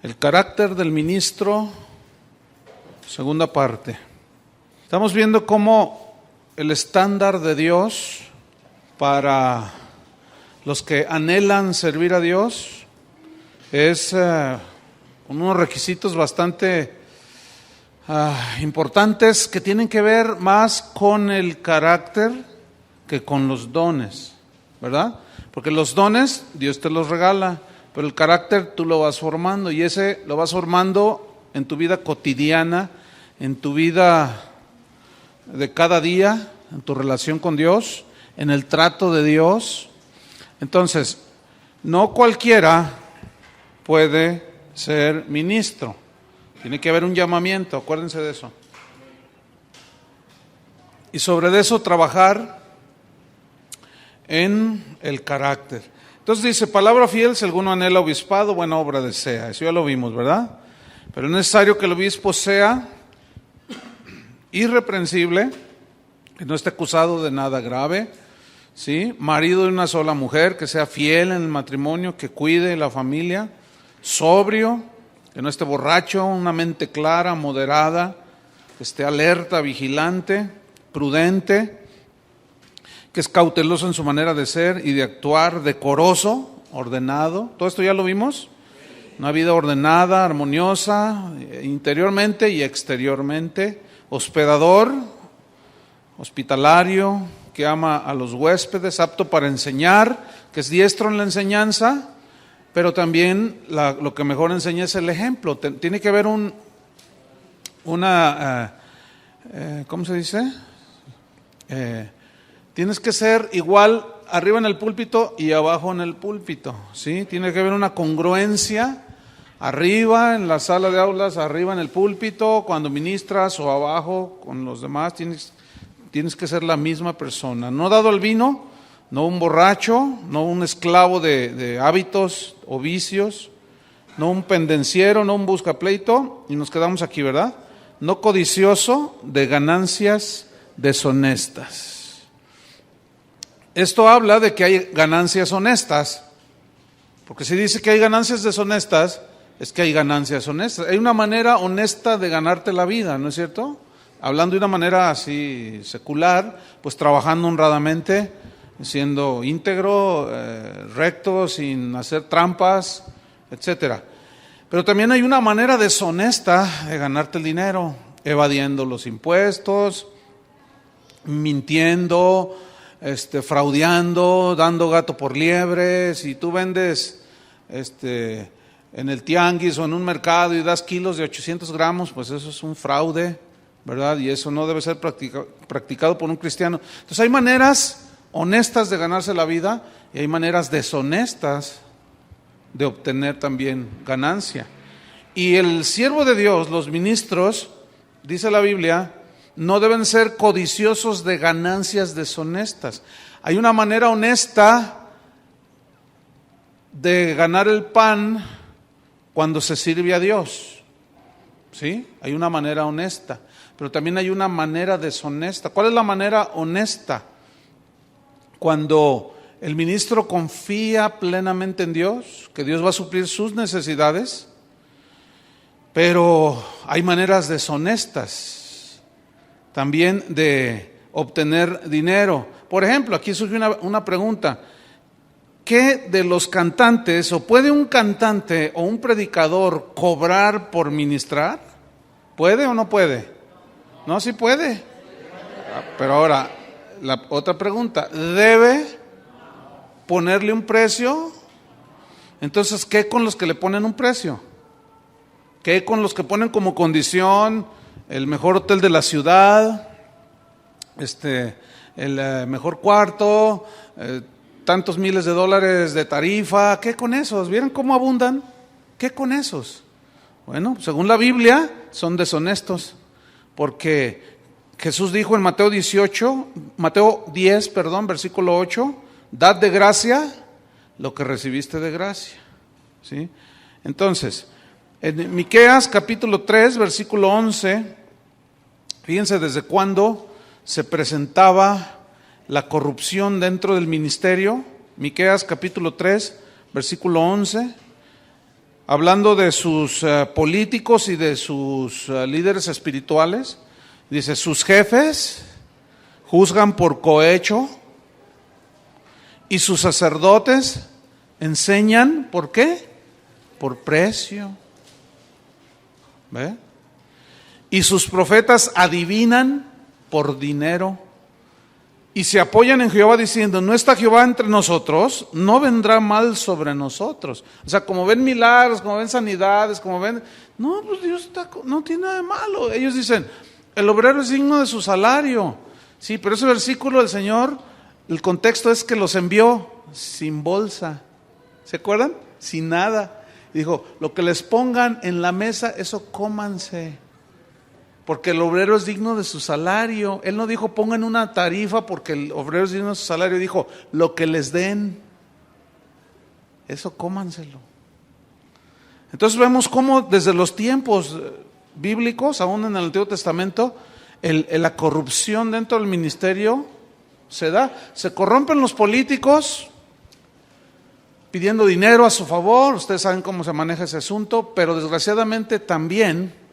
El carácter del ministro, segunda parte. Estamos viendo cómo el estándar de Dios para los que anhelan servir a Dios es unos requisitos bastante importantes que tienen que ver más con el carácter que con los dones, ¿verdad? Porque los dones Dios te los regala, pero el carácter tú lo vas formando, y ese lo vas formando en tu vida cotidiana, en tu vida de cada día, en tu relación con Dios, en el trato de Dios. Entonces, no cualquiera puede ser ministro. Tiene que haber un llamamiento, acuérdense de eso. Y sobre eso trabajar en el carácter. Entonces dice, palabra fiel, si alguno anhela obispado, buena obra desea. Eso ya lo vimos, ¿verdad? Pero es necesario que el obispo sea irreprensible, que no esté acusado de nada grave, ¿sí? Marido de una sola mujer, que sea fiel en el matrimonio, que cuide la familia, sobrio, que no esté borracho, una mente clara, moderada, que esté alerta, vigilante, prudente, que es cauteloso en su manera de ser y de actuar, decoroso, ordenado. ¿Todo esto ya lo vimos? Una vida ordenada, armoniosa, interiormente y exteriormente, hospedador, hospitalario, que ama a los huéspedes, apto para enseñar, que es diestro en la enseñanza, pero también lo que mejor enseña es el ejemplo. Tiene que haber ¿cómo se dice? Tienes que ser igual arriba en el púlpito y abajo en el púlpito, ¿sí? Tiene que haber una congruencia arriba en la sala de aulas, arriba en el púlpito, cuando ministras, o abajo con los demás. Tienes que ser la misma persona, no dado al vino, no un borracho, no un esclavo de hábitos o vicios, no un pendenciero, no un buscapleito, y nos quedamos aquí, ¿verdad? No codicioso de ganancias deshonestas. Esto habla de que hay ganancias honestas, porque si dice que hay ganancias deshonestas, es que hay ganancias honestas. Hay una manera honesta de ganarte la vida, ¿no es cierto? Hablando de una manera así secular, pues trabajando honradamente, siendo íntegro, recto, sin hacer trampas, etcétera. Pero también hay una manera deshonesta de ganarte el dinero, evadiendo los impuestos, mintiendo, fraudeando, dando gato por liebre. Si tú vendes en el tianguis o en un mercado y das kilos de 800 gramos, pues eso es un fraude, ¿verdad? Y eso no debe ser practicado por un cristiano. Entonces hay maneras honestas de ganarse la vida y hay maneras deshonestas de obtener también ganancia. Y el siervo de Dios, los ministros, dice la Biblia, no deben ser codiciosos de ganancias deshonestas. Hay una manera honesta de ganar el pan cuando se sirve a Dios, ¿sí? Hay una manera honesta, pero también hay una manera deshonesta. ¿Cuál es la manera honesta? Cuando el ministro confía plenamente en Dios, que Dios va a suplir sus necesidades, pero hay maneras deshonestas también de obtener dinero. Por ejemplo, aquí surge una pregunta. ¿Qué de los cantantes, o puede un cantante o un predicador cobrar por ministrar? ¿Puede o no puede? No, sí puede. Pero ahora, la otra pregunta, ¿debe ponerle un precio? Entonces, ¿qué con los que le ponen un precio? ¿Qué con los que ponen como condición el mejor hotel de la ciudad, el mejor cuarto, tantos miles de dólares de tarifa? ¿Qué con esos? ¿Vieron cómo abundan? ¿Qué con esos? Bueno, según la Biblia, son deshonestos, porque Jesús dijo en Mateo 10, versículo 8, dad de gracia lo que recibiste de gracia, ¿sí? Entonces, en Miqueas capítulo 3, versículo 11, fíjense desde cuándo se presentaba la corrupción dentro del ministerio. Miqueas capítulo 3, versículo 11, hablando de sus políticos y de sus líderes espirituales, dice, sus jefes juzgan por cohecho y sus sacerdotes enseñan, ¿por qué? Por precio. ¿Ve? Y sus profetas adivinan por dinero. Y se apoyan en Jehová diciendo, no está Jehová entre nosotros, no vendrá mal sobre nosotros. O sea, como ven milagros, como ven sanidades, como ven... No, pues Dios no tiene nada de malo. Ellos dicen, el obrero es digno de su salario. Sí, pero ese versículo del Señor, el contexto es que los envió sin bolsa. ¿Se acuerdan? Sin nada. Y dijo, lo que les pongan en la mesa, eso cómanse. Porque el obrero es digno de su salario. Él no dijo pongan una tarifa porque el obrero es digno de su salario. Dijo lo que les den, eso cómanselo. Entonces vemos cómo desde los tiempos bíblicos, aún en el Antiguo Testamento, la corrupción dentro del ministerio se da. Se corrompen los políticos pidiendo dinero a su favor. Ustedes saben cómo se maneja ese asunto, pero desgraciadamente también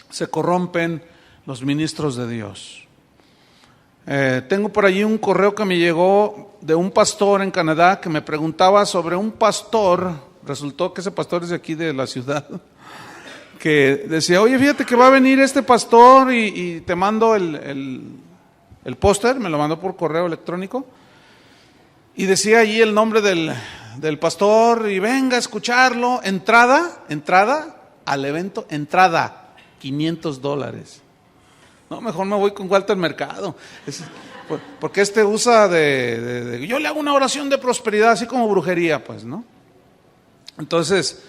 se corrompen los ministros de Dios. Tengo por allí un correo que me llegó de un pastor en Canadá que me preguntaba sobre un pastor. Resultó que ese pastor es de aquí de la ciudad, que decía, oye, fíjate que va a venir este pastor y te mando el póster, me lo mandó por correo electrónico, y decía allí el nombre del pastor, y venga a escucharlo, entrada al evento, entrada $500. No, mejor me voy con Walter Mercado. Porque usa de yo le hago una oración de prosperidad, así como brujería, pues, ¿no? Entonces,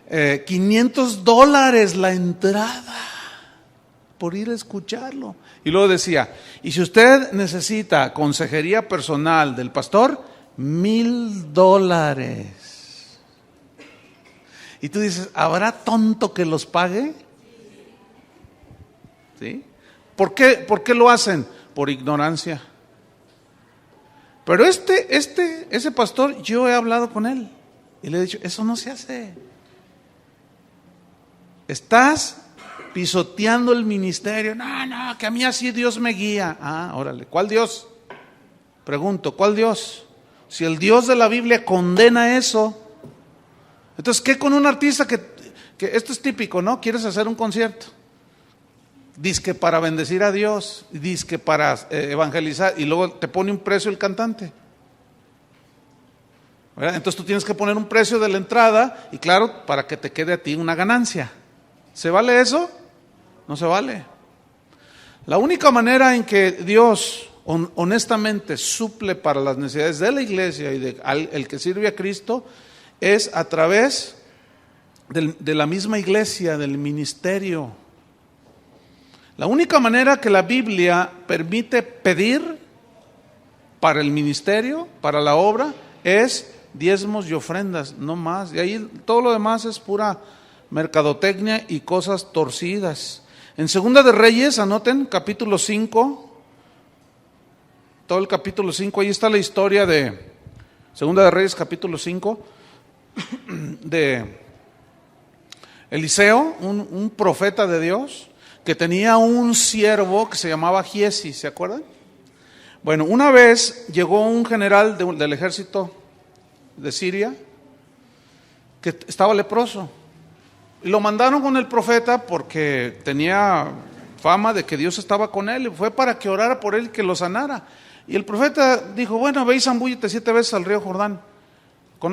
$500 la entrada por ir a escucharlo. Y luego decía, y si usted necesita consejería personal del pastor, $1,000. Y tú dices, ¿habrá tonto que los pague? ¿Sí? ¿Por qué lo hacen? Por ignorancia. Pero ese pastor, yo he hablado con él y le he dicho, eso no se hace. Estás pisoteando el ministerio. No, que a mí así Dios me guía. Ah, órale, ¿cuál Dios? Pregunto, ¿cuál Dios? Si el Dios de la Biblia condena eso, entonces, ¿qué con un artista que esto es típico, ¿no? ¿Quieres hacer un concierto? Dizque para bendecir a Dios, dizque para evangelizar, y luego te pone un precio el cantante, ¿verdad? Entonces tú tienes que poner un precio de la entrada, y claro, para que te quede a ti una ganancia. ¿Se vale eso? No se vale. La única manera en que Dios honestamente suple para las necesidades de la iglesia y el que sirve a Cristo es a través de la misma iglesia, del ministerio. La única manera que la Biblia permite pedir para el ministerio, para la obra, es diezmos y ofrendas, no más. Y ahí todo lo demás es pura mercadotecnia y cosas torcidas. En Segunda de Reyes, anoten, capítulo 5, todo el capítulo 5, ahí está la historia de Segunda de Reyes, capítulo 5, de Eliseo, un profeta de Dios, que tenía un siervo que se llamaba Giesi, ¿se acuerdan? Bueno, una vez llegó un general del ejército de Siria que estaba leproso y lo mandaron con el profeta porque tenía fama de que Dios estaba con él, y fue para que orara por él y que lo sanara. Y el profeta dijo, bueno, ve y zambúllete 7 veces al río Jordán.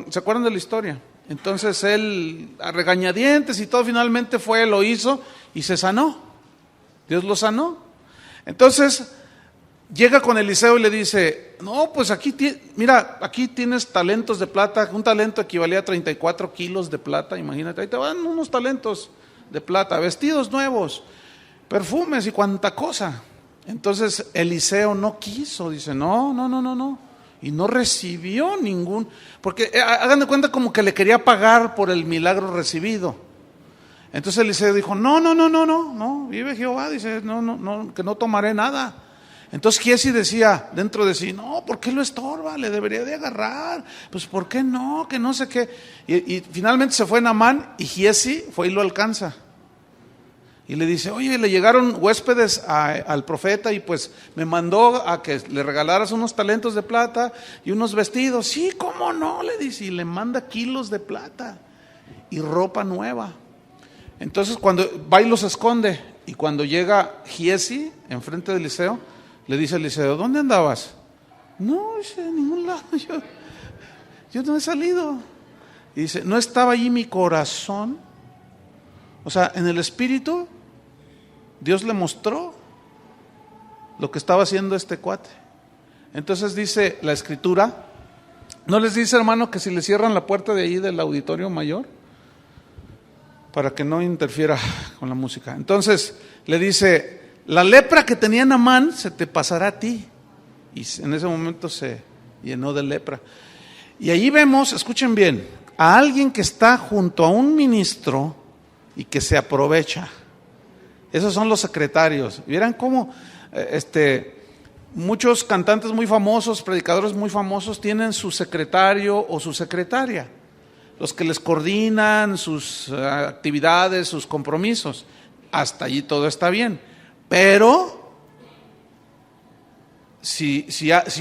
¿Se acuerdan de la historia? Entonces él, a regañadientes y todo, finalmente fue, lo hizo y se sanó. Dios lo sanó. Entonces llega con Eliseo y le dice, no, pues aquí tienes talentos de plata. Un talento equivalía a 34 kilos de plata, imagínate, ahí te van unos talentos de plata, vestidos nuevos, perfumes y cuanta cosa. Entonces Eliseo no quiso, dice, no, y no recibió ningún, porque hagan de cuenta como que le quería pagar por el milagro recibido. Entonces Eliseo dijo, no, vive Jehová, dice, no, que no tomaré nada. Entonces Giesi decía dentro de sí, no, ¿por qué lo estorba? Le debería de agarrar. Pues ¿por qué no? Que no sé qué. Y finalmente se fue Naamán y Giesi fue y lo alcanza. Y le dice, oye, le llegaron huéspedes al profeta y pues me mandó a que le regalaras unos talentos de plata y unos vestidos. Sí, ¿cómo no? Le dice, y le manda kilos de plata y ropa nueva. Entonces cuando va y los esconde, y cuando llega Giesi enfrente de Eliseo, le dice a Eliseo, ¿dónde andabas? No, dice, en ningún lado, yo no he salido. Y dice, ¿no estaba allí mi corazón? O sea, en el espíritu, Dios le mostró lo que estaba haciendo este cuate. Entonces dice la escritura, ¿no les dice, hermano, que si le cierran la puerta de ahí del auditorio mayor? Para que no interfiera con la música. Entonces le dice, la lepra que tenía Naamán se te pasará a ti. Y en ese momento se llenó de lepra. Y ahí vemos, escuchen bien, a alguien que está junto a un ministro y que se aprovecha. Esos son los secretarios. Vieran cómo muchos cantantes muy famosos, predicadores muy famosos tienen su secretario o su secretaria, los que les coordinan sus actividades, sus compromisos. Hasta allí todo está bien. Pero si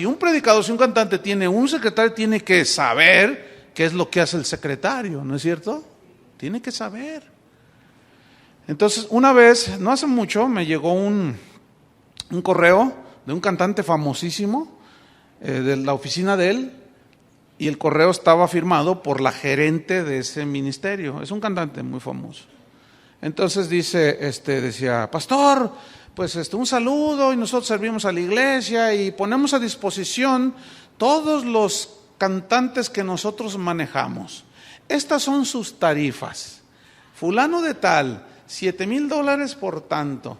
un predicador, si un cantante tiene un secretario, tiene que saber qué es lo que hace el secretario, ¿no es cierto? Tiene que saber. Entonces, una vez, no hace mucho, me llegó un correo de un cantante famosísimo, de la oficina de él, y el correo estaba firmado por la gerente de ese ministerio. Es un cantante muy famoso. Entonces decía, pastor, pues un saludo, y nosotros servimos a la iglesia y ponemos a disposición todos los cantantes que nosotros manejamos. Estas son sus tarifas. Fulano de tal, $7,000 por tanto.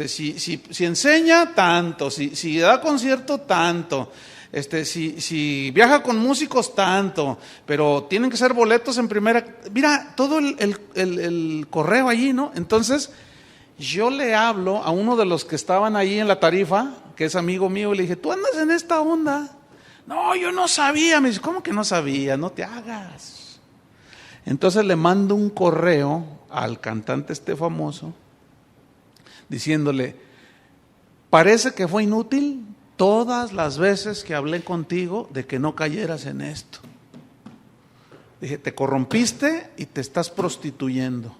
Si enseña, tanto. Si da concierto, tanto. Si viaja con músicos, tanto. Pero tienen que ser boletos en primera. Mira, todo el correo allí, ¿no? Entonces, yo le hablo a uno de los que estaban ahí en la tarifa, que es amigo mío, y le dije, ¿tú andas en esta onda? No, yo no sabía. Me dice, ¿cómo que no sabía? No te hagas. Entonces le mando un correo al cantante famoso, diciéndole, parece que fue inútil todas las veces que hablé contigo de que no cayeras en esto. Dije, te corrompiste y te estás prostituyendo.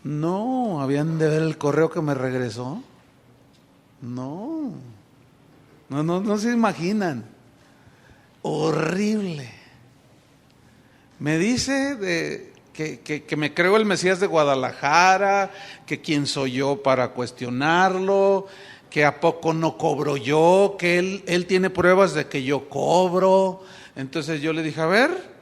No, habían de ver el correo que me regresó. No se imaginan. Horrible. Me dice que me creo el Mesías de Guadalajara, que quién soy yo para cuestionarlo, que a poco no cobro yo, que él tiene pruebas de que yo cobro. Entonces yo le dije, a ver,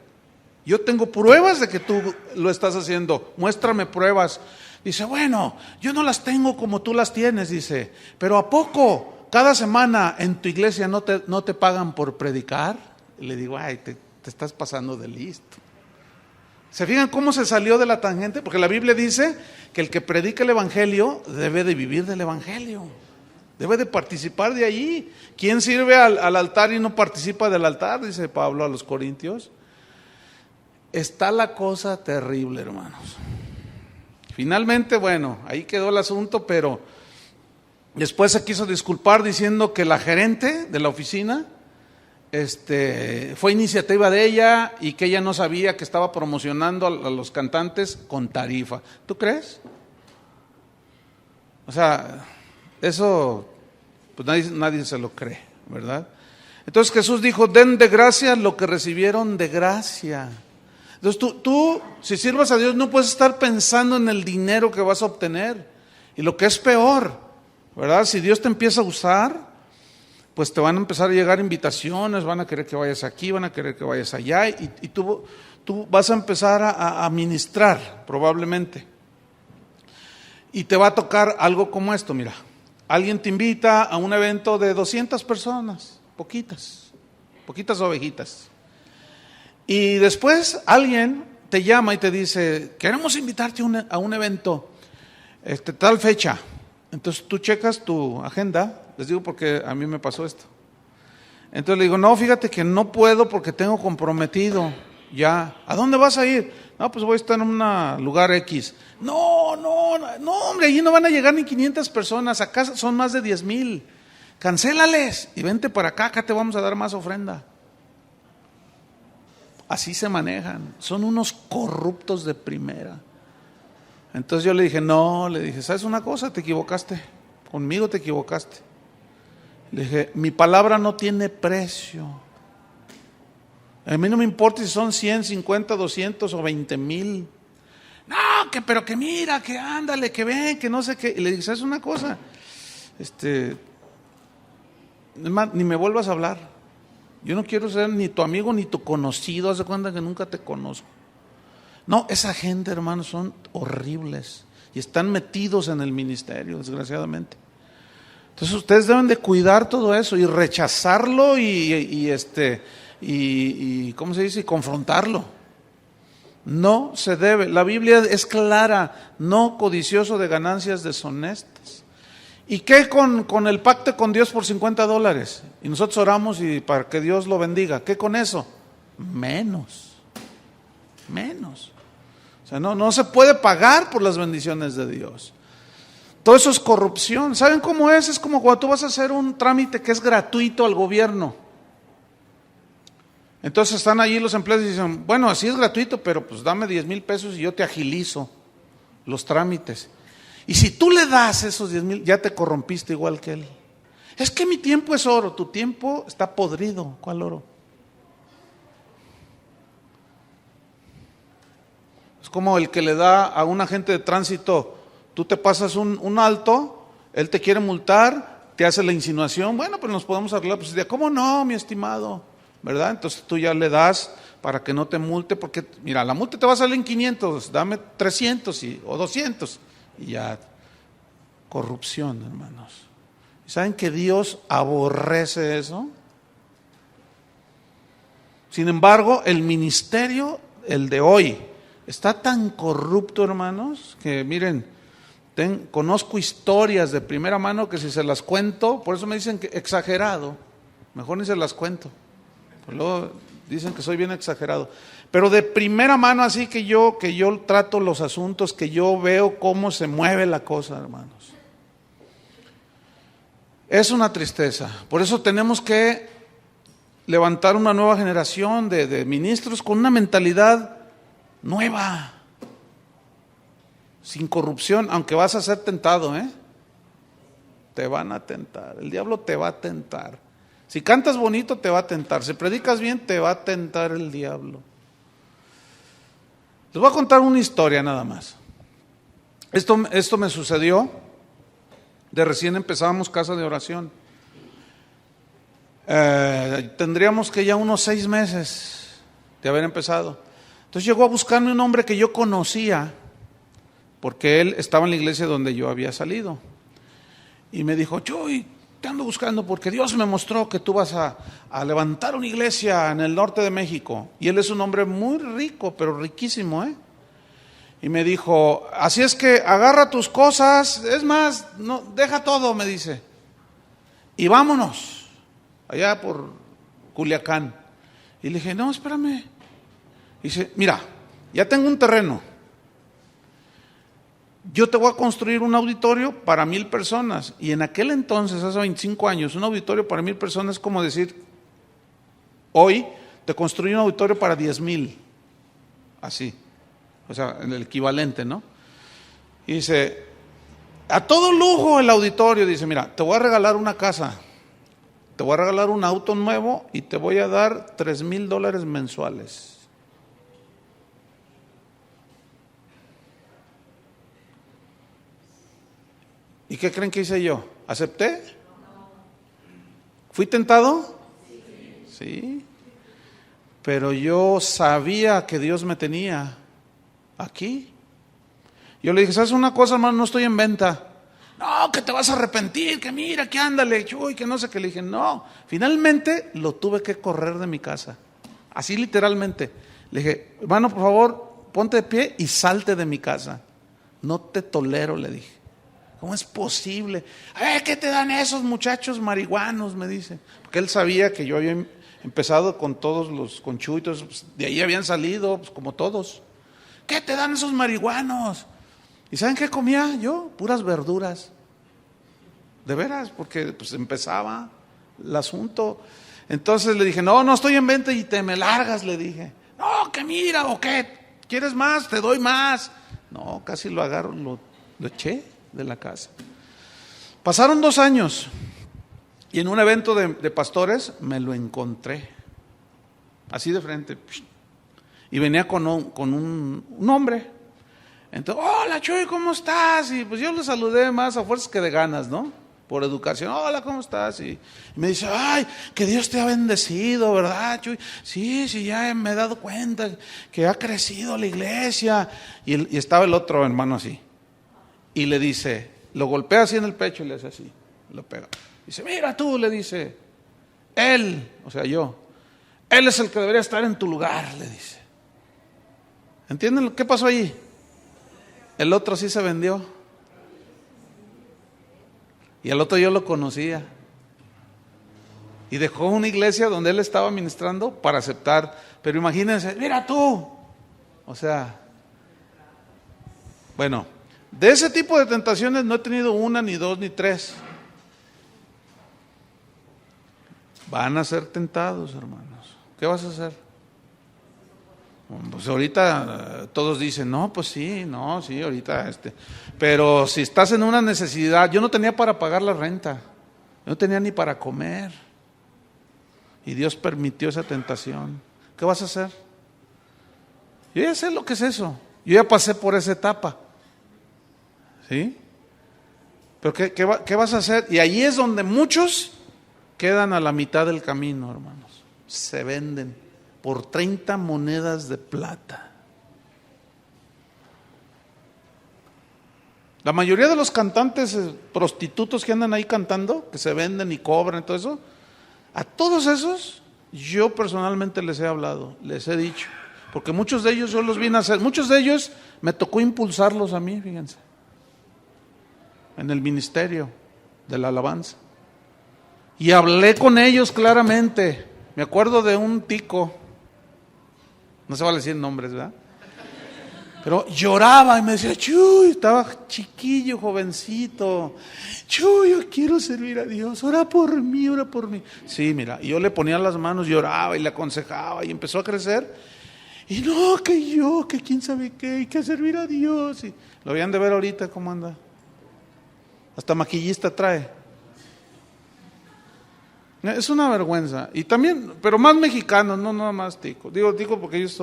yo tengo pruebas de que tú lo estás haciendo, muéstrame pruebas. Dice, bueno, yo no las tengo como tú las tienes, dice, pero ¿a poco cada semana en tu iglesia no te pagan por predicar? Y le digo, ay, te estás pasando de listo. ¿Se fijan cómo se salió de la tangente? Porque la Biblia dice que el que predica el evangelio debe de vivir del evangelio, debe de participar de allí. ¿Quién sirve al altar y no participa del altar? Dice Pablo a los Corintios. Está la cosa terrible, hermanos. Finalmente, bueno, ahí quedó el asunto, pero después se quiso disculpar diciendo que la gerente de la oficina fue iniciativa de ella y que ella no sabía que estaba promocionando a los cantantes con tarifa. ¿Tú crees? O sea, eso pues nadie se lo cree, ¿verdad? Entonces Jesús dijo, den de gracia lo que recibieron de gracia. Entonces tú, si sirvas a Dios, no puedes estar pensando en el dinero que vas a obtener. Y lo que es peor, ¿verdad? Si Dios te empieza a usar, pues te van a empezar a llegar invitaciones, van a querer que vayas aquí, van a querer que vayas allá, y tú vas a empezar a ministrar, probablemente. Y te va a tocar algo como esto, mira. Alguien te invita a un evento de 200 personas, poquitas ovejitas. Y después alguien te llama y te dice, queremos invitarte a un evento, tal fecha. Entonces tú checas tu agenda Les digo porque a mí me pasó esto. Entonces le digo, no, fíjate que no puedo porque tengo comprometido ya. ¿A dónde vas a ir? No, pues voy a estar en un lugar X. No, hombre, allí no van a llegar ni 500 personas, acá son más de 10,000. Cancélales y vente para acá, acá te vamos a dar más ofrenda. Así se manejan, son unos corruptos de primera. Entonces yo le dije, no, le dije, ¿sabes una cosa? Te equivocaste, conmigo te equivocaste. Le dije, mi palabra no tiene precio. A mí no me importa si son 100, 50, 200 o 20,000. No, pero que mira, que ándale, que ven, que no sé qué. Y le dije, ¿sabes una cosa? Ni me vuelvas a hablar. Yo no quiero ser ni tu amigo ni tu conocido. Haz de cuenta que nunca te conozco. No, esa gente, hermanos, son horribles y están metidos en el ministerio, desgraciadamente. Entonces ustedes deben de cuidar todo eso y rechazarlo y ¿cómo se dice? Y confrontarlo. No se debe. La Biblia es clara, no codicioso de ganancias deshonestas. ¿Y qué con el pacto con Dios por $50? Y nosotros oramos y para que Dios lo bendiga. ¿Qué con eso? Menos. O sea, no se puede pagar por las bendiciones de Dios. Todo eso es corrupción. ¿Saben cómo es? Es como cuando tú vas a hacer un trámite que es gratuito al gobierno. Entonces están allí los empleados y dicen, bueno, así es gratuito, pero pues dame 10,000 pesos y yo te agilizo los trámites. Y si tú le das esos 10,000, ya te corrompiste igual que él. Es que mi tiempo es oro, tu tiempo está podrido. ¿Cuál oro? Es como el que le da a un agente de tránsito, tú te pasas un alto, él te quiere multar, te hace la insinuación, bueno, pues nos podemos arreglar. Pues ¿cómo no, mi estimado? ¿Verdad? Entonces tú ya le das para que no te multe, porque mira, la multa te va a salir en 500, dame 300 o 200 y ya. Corrupción, hermanos. ¿Saben que Dios aborrece eso? Sin embargo, el ministerio, el de hoy, está tan corrupto, hermanos, que miren, conozco historias de primera mano que si se las cuento, por eso me dicen que exagerado, mejor ni se las cuento. Pues luego dicen que soy bien exagerado. Pero de primera mano, así que yo trato los asuntos, que yo veo cómo se mueve la cosa, hermanos. Es una tristeza. Por eso tenemos que levantar una nueva generación de ministros con una mentalidad nueva, sin corrupción, aunque vas a ser tentado, te van a tentar, el diablo te va a tentar. Si cantas bonito te va a tentar, si predicas bien te va a tentar el diablo. Les voy a contar una historia nada más. Esto me sucedió de recién empezábamos casa de oración. Tendríamos que ya unos 6 meses de haber empezado. Entonces llegó a buscarme un hombre que yo conocía, porque él estaba en la iglesia donde yo había salido. Y me dijo, Chuy, te ando buscando porque Dios me mostró que tú vas a levantar una iglesia en el norte de México. Y él es un hombre muy rico, pero riquísimo, Y me dijo, así es que agarra tus cosas, es más, no, deja todo, me dice. Y vámonos, allá por Culiacán. Y le dije, no, espérame. Dice, mira, ya tengo un terreno. Yo te voy a construir un auditorio para 1,000 personas. Y en aquel entonces, hace 25 años, un auditorio para 1,000 personas es como decir, hoy te construí un auditorio para 10,000. Así. O sea, el equivalente, ¿no? Y dice, a todo lujo el auditorio. Dice, mira, te voy a regalar una casa, te voy a regalar un auto nuevo y te voy a dar $3,000 mensuales. ¿Y qué creen que hice yo? ¿Acepté? ¿Fui tentado? Sí. Pero yo sabía que Dios me tenía aquí. Yo le dije, ¿sabes una cosa, hermano? No estoy en venta. No, que te vas a arrepentir, que mira, que ándale, uy, que no sé qué. Le dije, no. Finalmente lo tuve que correr de mi casa. Así literalmente. Le dije, hermano, por favor, ponte de pie y salte de mi casa. No te tolero, le dije. ¿Cómo es posible? ¿Qué te dan esos muchachos marihuanos? Me dice. Porque él sabía que yo había empezado con todos los conchuitos, pues, de ahí habían salido, pues, como todos. ¿Qué te dan esos marihuanos? ¿Y saben qué comía yo? Puras verduras. De veras, porque pues empezaba el asunto. Entonces le dije, no estoy en venta y te me largas, le dije. No, que mira, o qué, ¿quieres más? Te doy más. No, casi lo agarro, lo eché de la casa. Pasaron 2 años y en un evento de pastores me lo encontré, así de frente, y venía con un hombre. Entonces, hola Chuy, ¿cómo estás? Y pues yo le saludé más a fuerzas que de ganas, ¿no? Por educación, hola, ¿cómo estás? Y me dice, ay, que Dios te ha bendecido, ¿verdad, Chuy? Sí, ya me he dado cuenta que ha crecido la iglesia. Y estaba el otro hermano así. Y le dice, lo golpea así en el pecho y le hace así, lo pega. Dice, mira tú, le dice, él, o sea yo, él es el que debería estar en tu lugar, le dice. ¿Entienden qué pasó allí? El otro sí se vendió. Y al otro yo lo conocía. Y dejó una iglesia donde él estaba ministrando para aceptar. Pero imagínense, mira tú. O sea, bueno, de ese tipo de tentaciones no he tenido 1, ni 2, ni 3. Van a ser tentados, hermanos. ¿Qué vas a hacer? Pues ahorita todos dicen, no, pues sí, ahorita pero si estás en una necesidad, yo no tenía para pagar la renta, yo no tenía ni para comer, y Dios permitió esa tentación. ¿Qué vas a hacer? Yo ya sé lo que es eso, yo ya pasé por esa etapa, ¿sí? Pero ¿qué vas a hacer? Y allí es donde muchos quedan a la mitad del camino, hermanos, se venden por 30 monedas de plata. La mayoría de los cantantes prostitutos que andan ahí cantando, que se venden y cobran y todo eso, a todos esos yo personalmente les he hablado, les he dicho, porque muchos de ellos yo los vine a hacer, muchos de ellos me tocó impulsarlos a mí, fíjense, en el ministerio de la alabanza. Y hablé con ellos claramente. Me acuerdo de un tico, no se vale decir nombres, ¿verdad? Pero lloraba y me decía, Chuy, estaba chiquillo, jovencito. Chuy, yo quiero servir a Dios, ora por mí, ora por mí. Sí, mira, y yo le ponía las manos, lloraba y le aconsejaba y empezó a crecer. Y no, que quién sabe qué, y que servir a Dios. Y lo habían de ver ahorita cómo anda. Hasta maquillista trae. Es una vergüenza. Y también, pero más mexicanos, no nada más tico. Digo tico porque ellos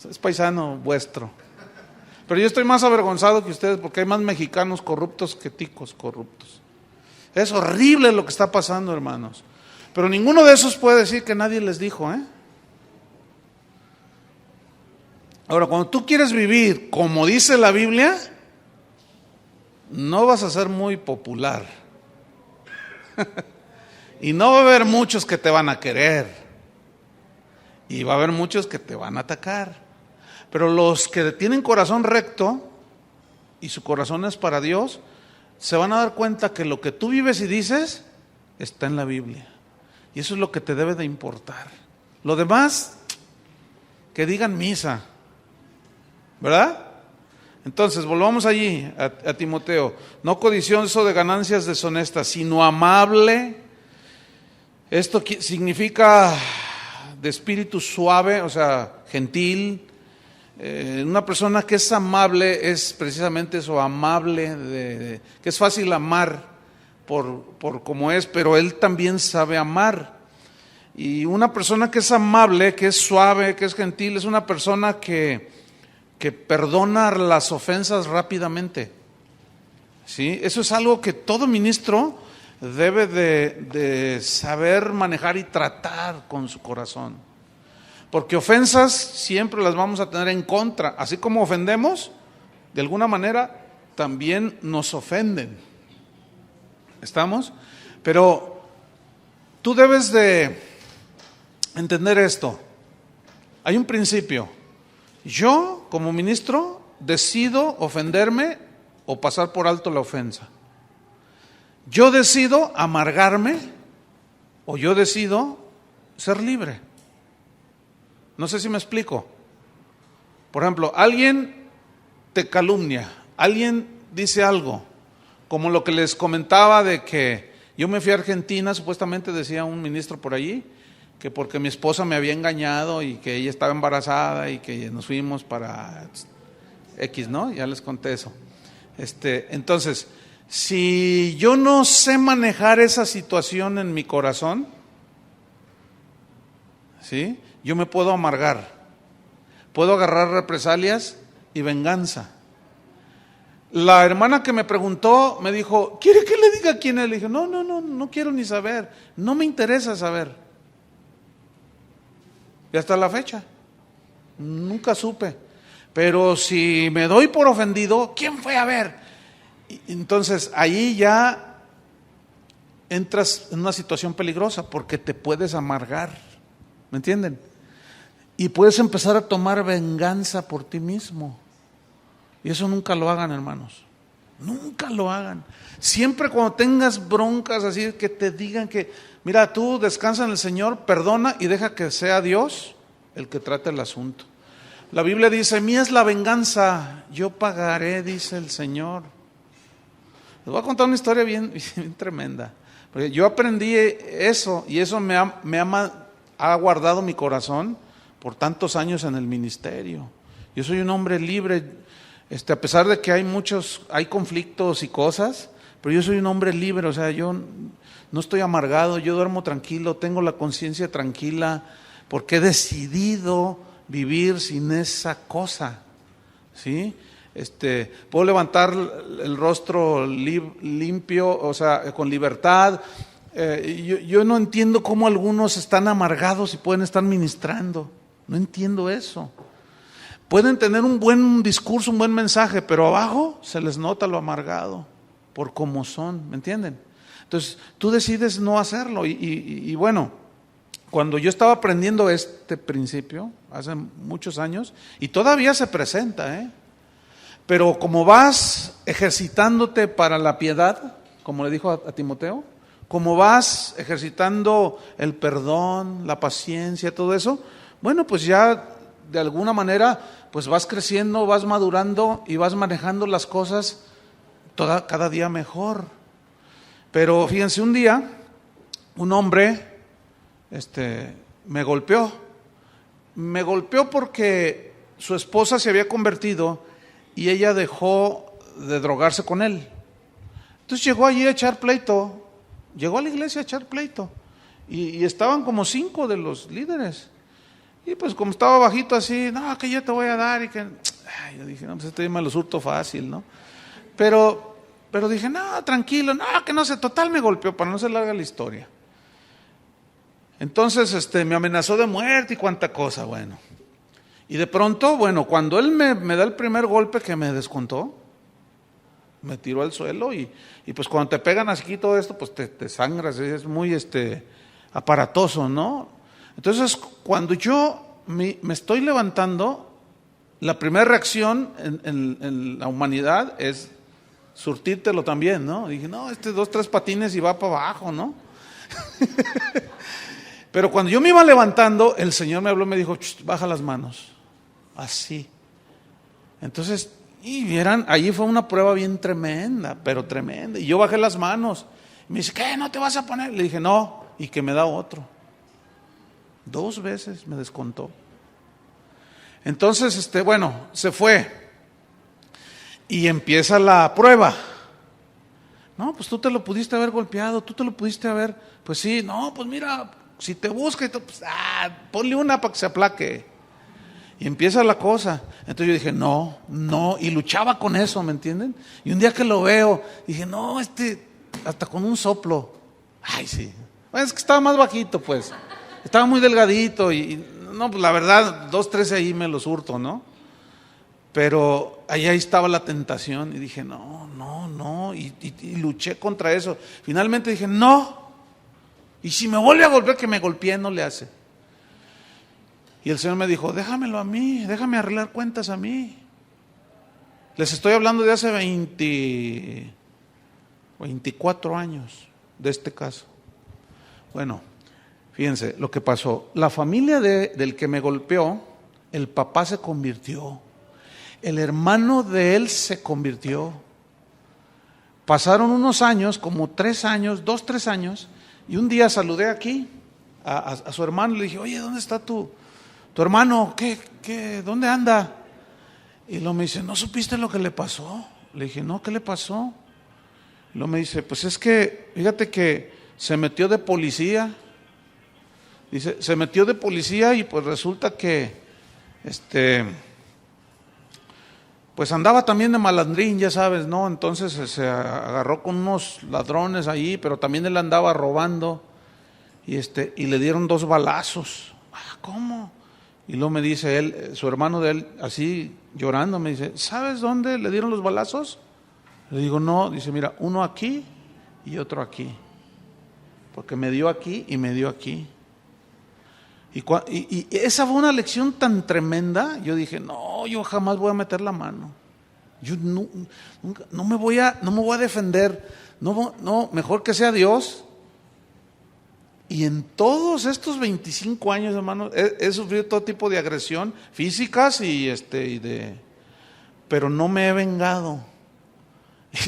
es paisano vuestro. Pero yo estoy más avergonzado que ustedes porque hay más mexicanos corruptos que ticos corruptos. Es horrible lo que está pasando, hermanos. Pero ninguno de esos puede decir que nadie les dijo, ¿eh? Ahora, cuando tú quieres vivir como dice la Biblia, no vas a ser muy popular. Y no va a haber muchos que te van a querer. Y va a haber muchos que te van a atacar. Pero los que tienen corazón recto y su corazón es para Dios, se van a dar cuenta que lo que tú vives y dices está en la Biblia. Y eso es lo que te debe de importar. Lo demás, que digan misa, ¿verdad? Entonces, volvamos allí a Timoteo. No codicioso de ganancias deshonestas, sino amable. Esto significa de espíritu suave, o sea, gentil. Una persona que es amable es precisamente eso, amable, que es fácil amar por como es, pero él también sabe amar. Y una persona que es amable, que es suave, que es gentil, es una persona que perdona las ofensas rápidamente. ¿Sí? Eso es algo que todo ministro debe de saber manejar y tratar con su corazón. Porque ofensas siempre las vamos a tener en contra. Así como ofendemos, de alguna manera también nos ofenden. ¿Estamos? Pero tú debes de entender esto. Hay un principio. Yo, como ministro, decido ofenderme o pasar por alto la ofensa. Yo decido amargarme o yo decido ser libre. No sé si me explico. Por ejemplo, alguien te calumnia, alguien dice algo, como lo que les comentaba de que yo me fui a Argentina, supuestamente decía un ministro por allí, que porque mi esposa me había engañado y que ella estaba embarazada y que nos fuimos para X, ¿no? Ya les conté eso. Entonces, si yo no sé manejar esa situación en mi corazón, ¿sí? Yo me puedo amargar, puedo agarrar represalias y venganza. La hermana que me preguntó me dijo, ¿quiere que le diga quién es? Le dije, no quiero ni saber, no me interesa saber. Y hasta la fecha, nunca supe. Pero si me doy por ofendido, ¿quién fue a ver? Entonces ahí ya entras en una situación peligrosa porque te puedes amargar, ¿me entienden? Y puedes empezar a tomar venganza por ti mismo. Y eso nunca lo hagan, hermanos. Nunca lo hagan. Siempre cuando tengas broncas así, que te digan que, mira, tú descansa en el Señor, perdona y deja que sea Dios el que trate el asunto. La Biblia dice, mía es la venganza, yo pagaré, dice el Señor. Les voy a contar una historia bien tremenda. Porque yo aprendí eso y eso ha guardado mi corazón por tantos años en el ministerio. Yo soy un hombre libre, a pesar de que hay conflictos y cosas, pero yo soy un hombre libre, o sea, yo no estoy amargado, yo duermo tranquilo, tengo la conciencia tranquila, porque he decidido vivir sin esa cosa, ¿sí? Puedo levantar el rostro limpio, o sea, con libertad. Yo no entiendo cómo algunos están amargados y pueden estar ministrando. No entiendo eso. Pueden tener un buen discurso, un buen mensaje, pero abajo se les nota lo amargado por cómo son, ¿me entienden? Entonces, tú decides no hacerlo. Y bueno, cuando yo estaba aprendiendo este principio, hace muchos años, y todavía se presenta, pero como vas ejercitándote para la piedad, como le dijo a Timoteo, como vas ejercitando el perdón, la paciencia, todo eso, bueno, pues ya de alguna manera pues vas creciendo, vas madurando y vas manejando las cosas cada día mejor. Pero fíjense, un día un hombre me golpeó porque su esposa se había convertido y ella dejó de drogarse con él. Entonces llegó allí a echar pleito, llegó a la iglesia a echar pleito y estaban como 5 de los líderes. Y pues como estaba bajito así, no, que yo te voy a dar y que... yo dije, no, pues me lo surto fácil, ¿no? Pero dije, no, tranquilo, no, que no sé, total me golpeó, para no ser larga la historia. Entonces me amenazó de muerte y cuánta cosa, bueno. Y de pronto, bueno, cuando él me da el primer golpe que me descontó, me tiró al suelo y pues cuando te pegan así todo esto, pues te sangras, es muy aparatoso, ¿no? Entonces, cuando yo me estoy levantando, la primera reacción en la humanidad es surtírtelo también, ¿no? Dije, no, 2, 3 patines y va para abajo, ¿no? Pero cuando yo me iba levantando, el Señor me habló y me dijo, baja las manos, así. Entonces, y vieran, allí fue una prueba bien tremenda, pero tremenda. Y yo bajé las manos. Y me dice, ¿qué? ¿No te vas a poner? Le dije, no, y que me da otro. 2 veces me descontó. Entonces, bueno, se fue. Y empieza la prueba. No, pues tú te lo pudiste haber golpeado, tú te lo pudiste haber. Pues sí, no, pues mira, si te busca, pues, ponle una para que se aplaque. Y empieza la cosa. Entonces yo dije, no, y luchaba con eso, ¿me entienden? Y un día que lo veo, dije, no, hasta con un soplo. Ay, sí. Bueno, es que estaba más bajito, pues. Estaba muy delgadito y no, pues la verdad, 2, 3 ahí me los hurto, ¿no? Pero ahí estaba la tentación y dije, no, y luché contra eso. Finalmente dije, no, y si me vuelve a golpear, que me golpee, no le hace. Y el Señor me dijo, déjamelo a mí, déjame arreglar cuentas a mí. Les estoy hablando de hace 24 años de este caso. Bueno, fíjense lo que pasó. La familia del que me golpeó, el papá se convirtió, el hermano de él se convirtió. Pasaron unos años, como 3 años, 2, 3 años, y un día saludé aquí a su hermano y le dije, oye, ¿dónde está tu hermano? ¿Dónde anda? Y luego me dice, ¿no supiste lo que le pasó? Le dije, no, ¿qué le pasó? Y luego me dice, pues es que, fíjate que se metió de policía. Dice, se metió de policía y pues resulta que, pues andaba también de malandrín, ya sabes, ¿no? Entonces se agarró con unos ladrones ahí, pero también él andaba robando y le dieron 2 balazos. Ah, ¿cómo? Y luego me dice él, su hermano de él, así llorando, me dice, ¿sabes dónde le dieron los balazos? Le digo, no. Dice, mira, uno aquí y otro aquí, porque me dio aquí y me dio aquí. Y esa fue una lección tan tremenda. Yo dije, no, yo jamás voy a meter la mano. Yo no me voy a defender. No, mejor que sea Dios. Y en todos estos 25 años, hermano, he sufrido todo tipo de agresión, físicas pero no me he vengado.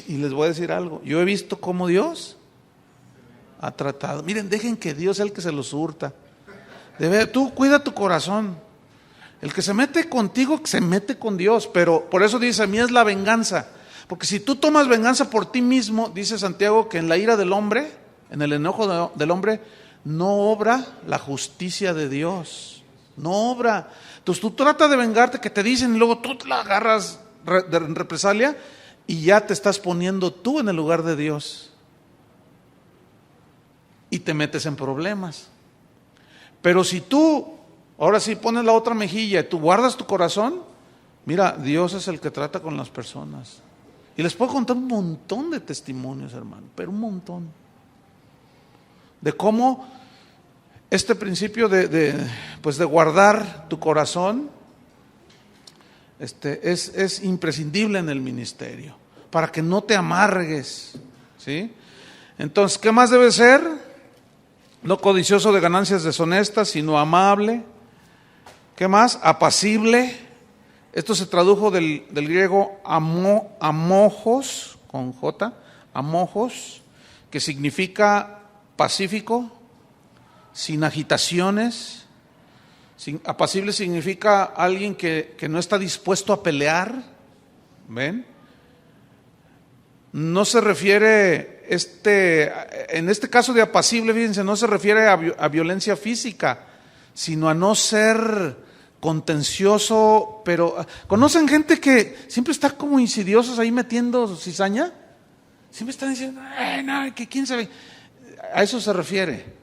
Y les voy a decir algo, yo he visto cómo Dios ha tratado. Miren, dejen que Dios sea el que se los hurta. Tú cuida tu corazón. El que se mete contigo, se mete con Dios. Pero por eso dice, mía es la venganza. Porque si tú tomas venganza por ti mismo, dice Santiago, que en la ira del hombre, en el enojo del hombre, no obra la justicia de Dios. No obra. Entonces tú tratas de vengarte, que te dicen, y luego tú te la agarras de represalia y ya te estás poniendo tú en el lugar de Dios. Y te metes en problemas. Pero si tú, ahora sí pones la otra mejilla y tú guardas tu corazón, mira, Dios es el que trata con las personas. Y les puedo contar un montón de testimonios, hermano, pero un montón. De cómo este principio de guardar tu corazón es imprescindible en el ministerio, para que no te amargues, ¿sí? Entonces, ¿qué más debe ser? No codicioso de ganancias deshonestas, sino amable. ¿Qué más? Apacible. Esto se tradujo del griego amojos, con J, amojos, que significa pacífico, sin agitaciones. Apacible significa alguien que no está dispuesto a pelear. ¿Ven? No se refiere, en este caso de apacible, fíjense, no se refiere a violencia física, sino a no ser contencioso. Pero ¿conocen gente que siempre está como insidiosos ahí metiendo cizaña? Siempre están diciendo, no, que quién sabe. A eso se refiere.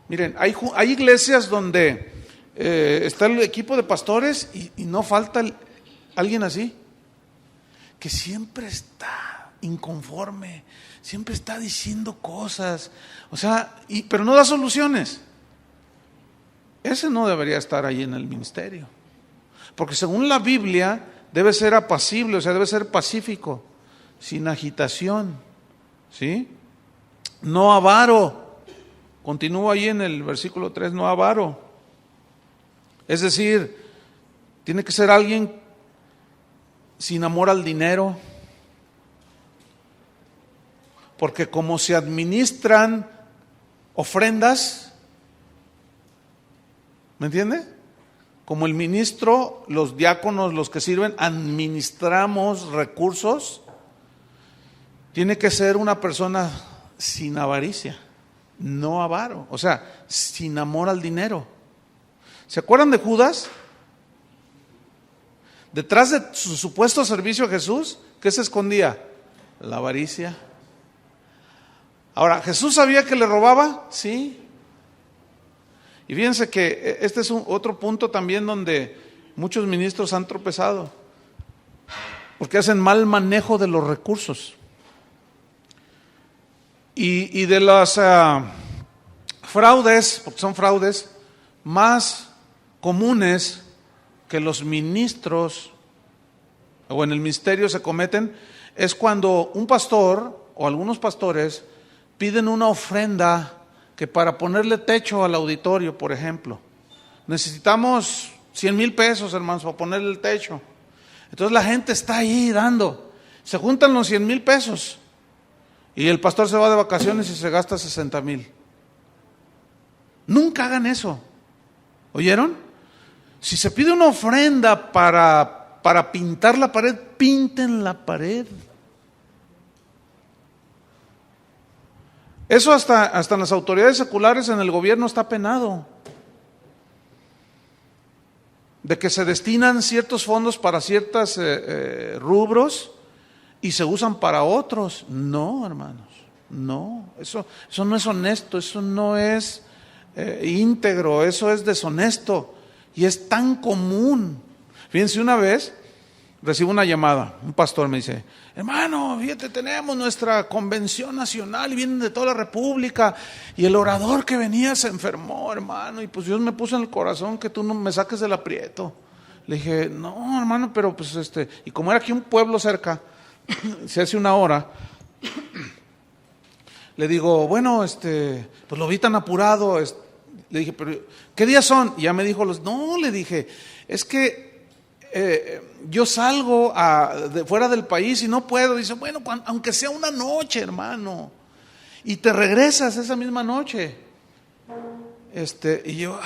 Miren, hay iglesias donde está el equipo de pastores y no falta alguien así, que siempre está inconforme, siempre está diciendo cosas, o sea, pero no da soluciones. Ese no debería estar ahí en el ministerio, porque según la Biblia debe ser apacible, o sea, debe ser pacífico, sin agitación, ¿sí? No avaro. Continúa ahí en el versículo 3, no avaro. Es decir, tiene que ser alguien sin amor al dinero, porque como se administran ofrendas, ¿me entiende? Como el ministro, los diáconos, los que sirven, administramos recursos, tiene que ser una persona sin avaricia, no avaro, o sea, sin amor al dinero. ¿Se acuerdan de Judas? Detrás de su supuesto servicio a Jesús, ¿qué se escondía? La avaricia. Ahora, ¿Jesús sabía que le robaba? Sí. Y fíjense que este es otro punto también donde muchos ministros han tropezado, porque hacen mal manejo de los recursos. Y de las fraudes, porque son fraudes más comunes que los ministros o en el ministerio se cometen, es cuando un pastor o algunos pastores piden una ofrenda que para ponerle techo al auditorio, por ejemplo, necesitamos 100,000 pesos, hermanos, para ponerle el techo. Entonces la gente está ahí dando, se juntan los 100,000 pesos y el pastor se va de vacaciones y se gasta 60,000. Nunca hagan eso. ¿Oyeron? Si se pide una ofrenda para pintar la pared, pinten la pared. Eso hasta en las autoridades seculares, en el gobierno, está penado. De que se destinan ciertos fondos para ciertos rubros y se usan para otros. No, hermanos, no. Eso no es honesto, eso no es íntegro, eso es deshonesto. Y es tan común. Fíjense, una vez recibo una llamada, un pastor me dice: hermano, fíjate, tenemos nuestra convención nacional y vienen de toda la república y el orador que venía se enfermó, hermano, y pues Dios me puso en el corazón que tú no me saques del aprieto. Le dije: no, hermano, pero pues y como era aquí un pueblo cerca, se hace una hora, le digo: bueno, pues lo vi tan apurado, le dije: pero ¿qué días son? Y ya me dijo no, le dije, es que yo salgo de fuera del país y no puedo. Dice: bueno, aunque sea una noche, hermano, y te regresas esa misma noche. Y yo,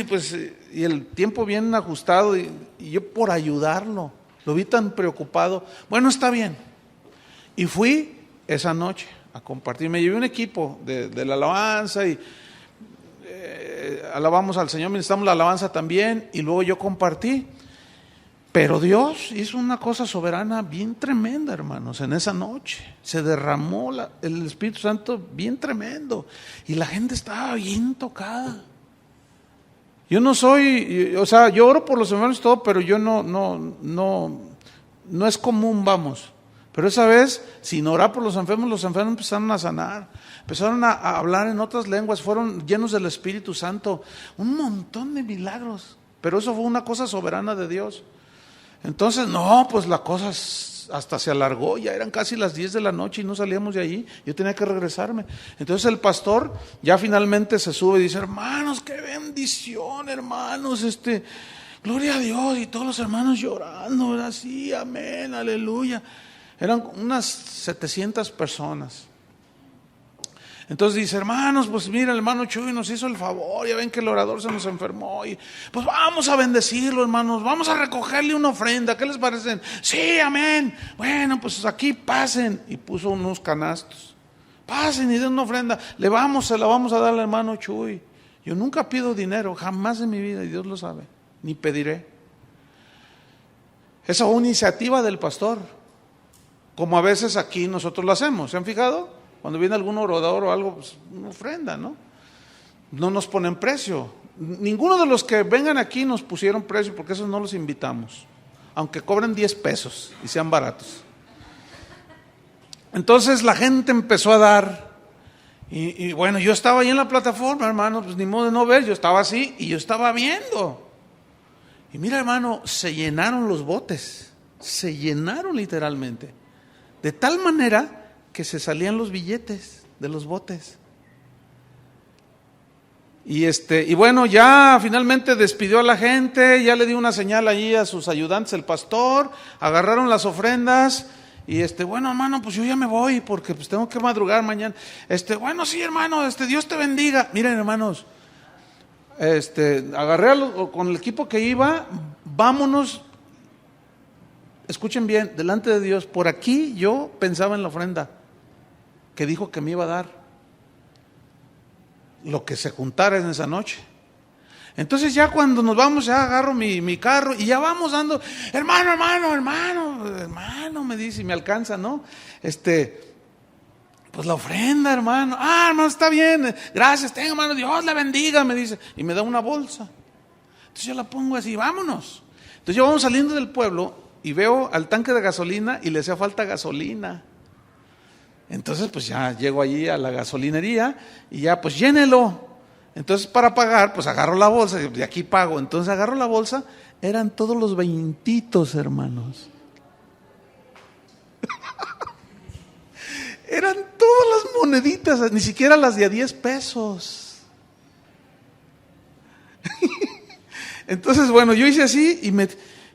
pues, y el tiempo bien ajustado, y yo por ayudarlo, lo vi tan preocupado. Bueno, está bien. Y fui esa noche a compartir. Me llevé un equipo de la alabanza y alabamos al Señor, ministramos la alabanza también, y luego yo compartí. Pero Dios hizo una cosa soberana bien tremenda, hermanos, en esa noche. Se derramó el Espíritu Santo bien tremendo y la gente estaba bien tocada. Yo no soy, o sea, yo oro por los hermanos y todo, pero yo no es común, vamos. Pero esa vez, sin orar por los enfermos empezaron a sanar, empezaron a hablar en otras lenguas, fueron llenos del Espíritu Santo, un montón de milagros. Pero eso fue una cosa soberana de Dios. Entonces, no, pues la cosa hasta se alargó, ya eran casi las 10 de la noche y no salíamos de allí, yo tenía que regresarme. Entonces el pastor ya finalmente se sube y dice: hermanos, qué bendición, hermanos, gloria a Dios, y todos los hermanos llorando, ¿verdad? Sí, amén, aleluya. Eran unas 700 personas. Entonces dice: hermanos, pues mira, el hermano Chuy nos hizo el favor, ya ven que el orador se nos enfermó, y pues vamos a bendecirlo, hermanos, vamos a recogerle una ofrenda, ¿qué les parece? Sí, amén. Bueno, pues aquí pasen, y puso unos canastos, pasen y den una ofrenda, se la vamos a dar al hermano Chuy. Yo nunca pido dinero, jamás en mi vida, y Dios lo sabe, ni pediré. Esa fue una iniciativa del pastor, como a veces aquí nosotros lo hacemos, ¿se han fijado? Cuando viene algún orador o algo, pues una ofrenda, ¿no? No nos ponen precio. Ninguno de los que vengan aquí nos pusieron precio, porque esos no los invitamos, aunque cobren 10 pesos y sean baratos. Entonces la gente empezó a dar, y bueno, yo estaba ahí en la plataforma, hermano, pues ni modo de no ver, yo estaba así y yo estaba viendo. Y mira, hermano, se llenaron los botes, se llenaron literalmente, de tal manera que se salían los billetes de los botes. Y bueno, ya finalmente despidió a la gente, ya le dio una señal allí a sus ayudantes, el pastor, agarraron las ofrendas, y bueno, hermano, pues yo ya me voy porque pues tengo que madrugar mañana. Bueno, sí, hermano, Dios te bendiga. Miren, hermanos, agarré con el equipo que iba, vámonos. Escuchen bien, delante de Dios, por aquí yo pensaba en la ofrenda que dijo que me iba a dar, lo que se juntara en esa noche. Entonces ya cuando nos vamos, ya agarro mi carro y ya vamos dando: hermano, me dice, y me alcanza, ¿no? Pues la ofrenda, hermano. Hermano, está bien, gracias, tenga, hermano, Dios la bendiga, me dice, y me da una bolsa. Entonces yo la pongo así, vámonos. Entonces ya vamos saliendo del pueblo y veo al tanque de gasolina y le hacía falta gasolina. Entonces pues ya llego allí a la gasolinería y ya pues llénelo. Entonces para pagar pues agarro la bolsa y de aquí pago. Entonces agarro la bolsa, eran todos los 20, hermanos. moneditas, ni siquiera las de a 10 pesos. Entonces, bueno, yo hice así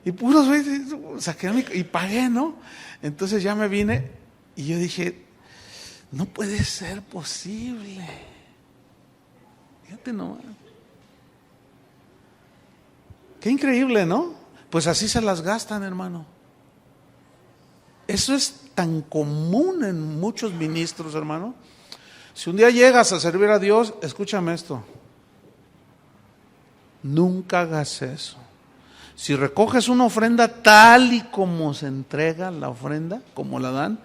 y puros, saqué y pagué, ¿no? Entonces ya me vine y yo dije, no puede ser posible. Fíjate nomás. Qué increíble, ¿no? Pues así se las gastan, hermano. Eso es tan común en muchos ministros, hermano. Si un día llegas a servir a Dios, escúchame esto. Nunca hagas eso. Si recoges una ofrenda tal y como se entrega la ofrenda, como la dan,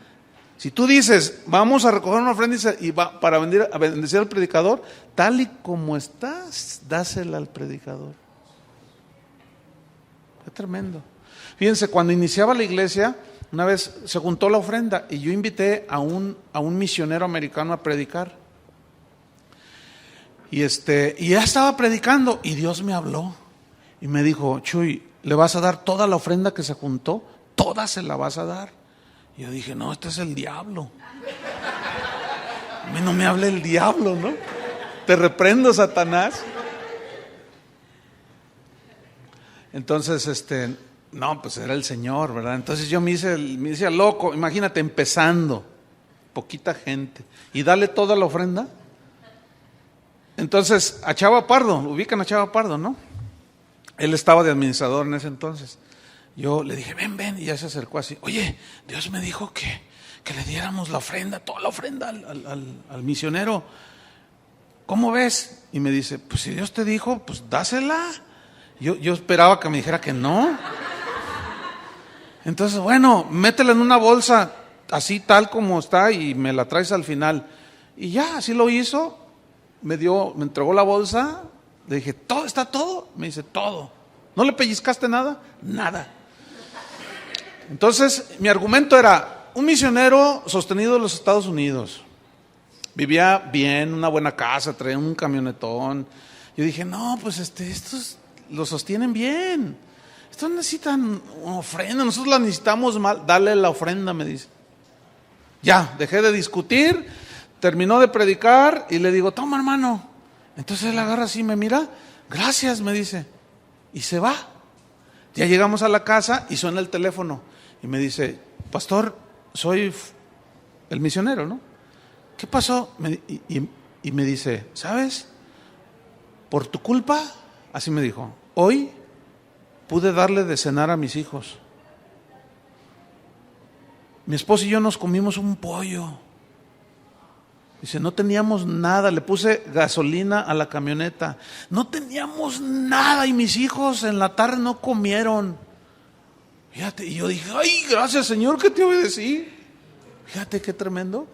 si tú dices, vamos a recoger una ofrenda y va para bendecir al predicador, tal y como estás, dásela al predicador. Qué tremendo. Fíjense, cuando iniciaba la iglesia, una vez se juntó la ofrenda y yo invité a un misionero americano a predicar. Y ya estaba predicando y Dios me habló y me dijo, Chuy, ¿le vas a dar toda la ofrenda que se juntó? Toda se la vas a dar. Y yo dije, no, este es el diablo. A mí no me hable el diablo, ¿no? Te reprendo, Satanás. Entonces, no, pues era el Señor, ¿verdad? Entonces yo me hice loco, imagínate, empezando, poquita gente, y dale toda la ofrenda. Entonces, a Chava Pardo, ubican a Chava Pardo, ¿no? Él estaba de administrador en ese entonces. Yo le dije, ven, y ya se acercó así. Oye, Dios me dijo que le diéramos la ofrenda, toda la ofrenda al misionero. ¿Cómo ves? Y me dice, pues si Dios te dijo, pues dásela. Yo esperaba que me dijera que no. Entonces, bueno, métela en una bolsa, así tal como está, y me la traes al final. Y ya, así lo hizo. Me entregó la bolsa. Le dije, ¿todo está todo? Me dice, todo. ¿No le pellizcaste nada? Nada. Entonces, mi argumento era, un misionero sostenido de los Estados Unidos. Vivía bien, una buena casa, traía un camionetón. Yo dije, no, pues estos lo sostienen bien. Estos necesitan ofrenda, nosotros la necesitamos mal. Dale la ofrenda, me dice. Ya, dejé de discutir, terminó de predicar y le digo, toma, hermano. Entonces él agarra así, me mira, gracias, me dice, y se va. Ya llegamos a la casa y suena el teléfono y me dice, pastor, soy el misionero, ¿no? ¿Qué pasó? Y me dice, ¿sabes? Por tu culpa, así me dijo, hoy pude darle de cenar a mis hijos. Mi esposo y yo nos comimos un pollo. Dice, no teníamos nada, le puse gasolina a la camioneta. No teníamos nada y mis hijos en la tarde no comieron. Fíjate, y yo dije, ay, gracias Señor que te obedecí. Fíjate qué tremendo.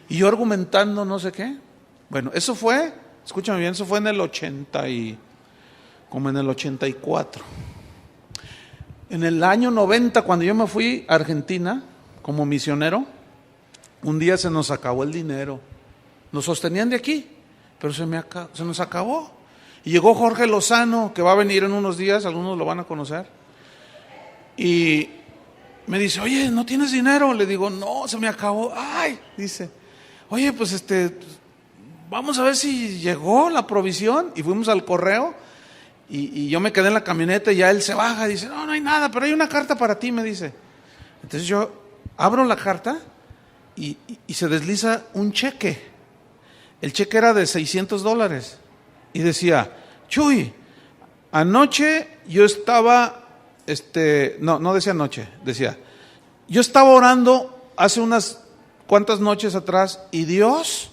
Y yo argumentando no sé qué. Bueno, eso fue, escúchame bien, eso fue en el 84. En el año 90, cuando yo me fui a Argentina como misionero, un día se nos acabó el dinero. Nos sostenían de aquí, pero se nos acabó. Y llegó Jorge Lozano, que va a venir en unos días, algunos lo van a conocer. Y me dice, oye, ¿no tienes dinero? Le digo, no, se me acabó. Ay, dice, oye, pues vamos a ver si llegó la provisión. Y fuimos al correo y yo me quedé en la camioneta y ya él se baja y dice, no hay nada, pero hay una carta para ti, me dice. Entonces yo abro la carta y se desliza un cheque. El cheque era de $600 y decía, Chuy, anoche yo estaba, no decía anoche, decía, yo estaba orando hace unas cuantas noches atrás y Dios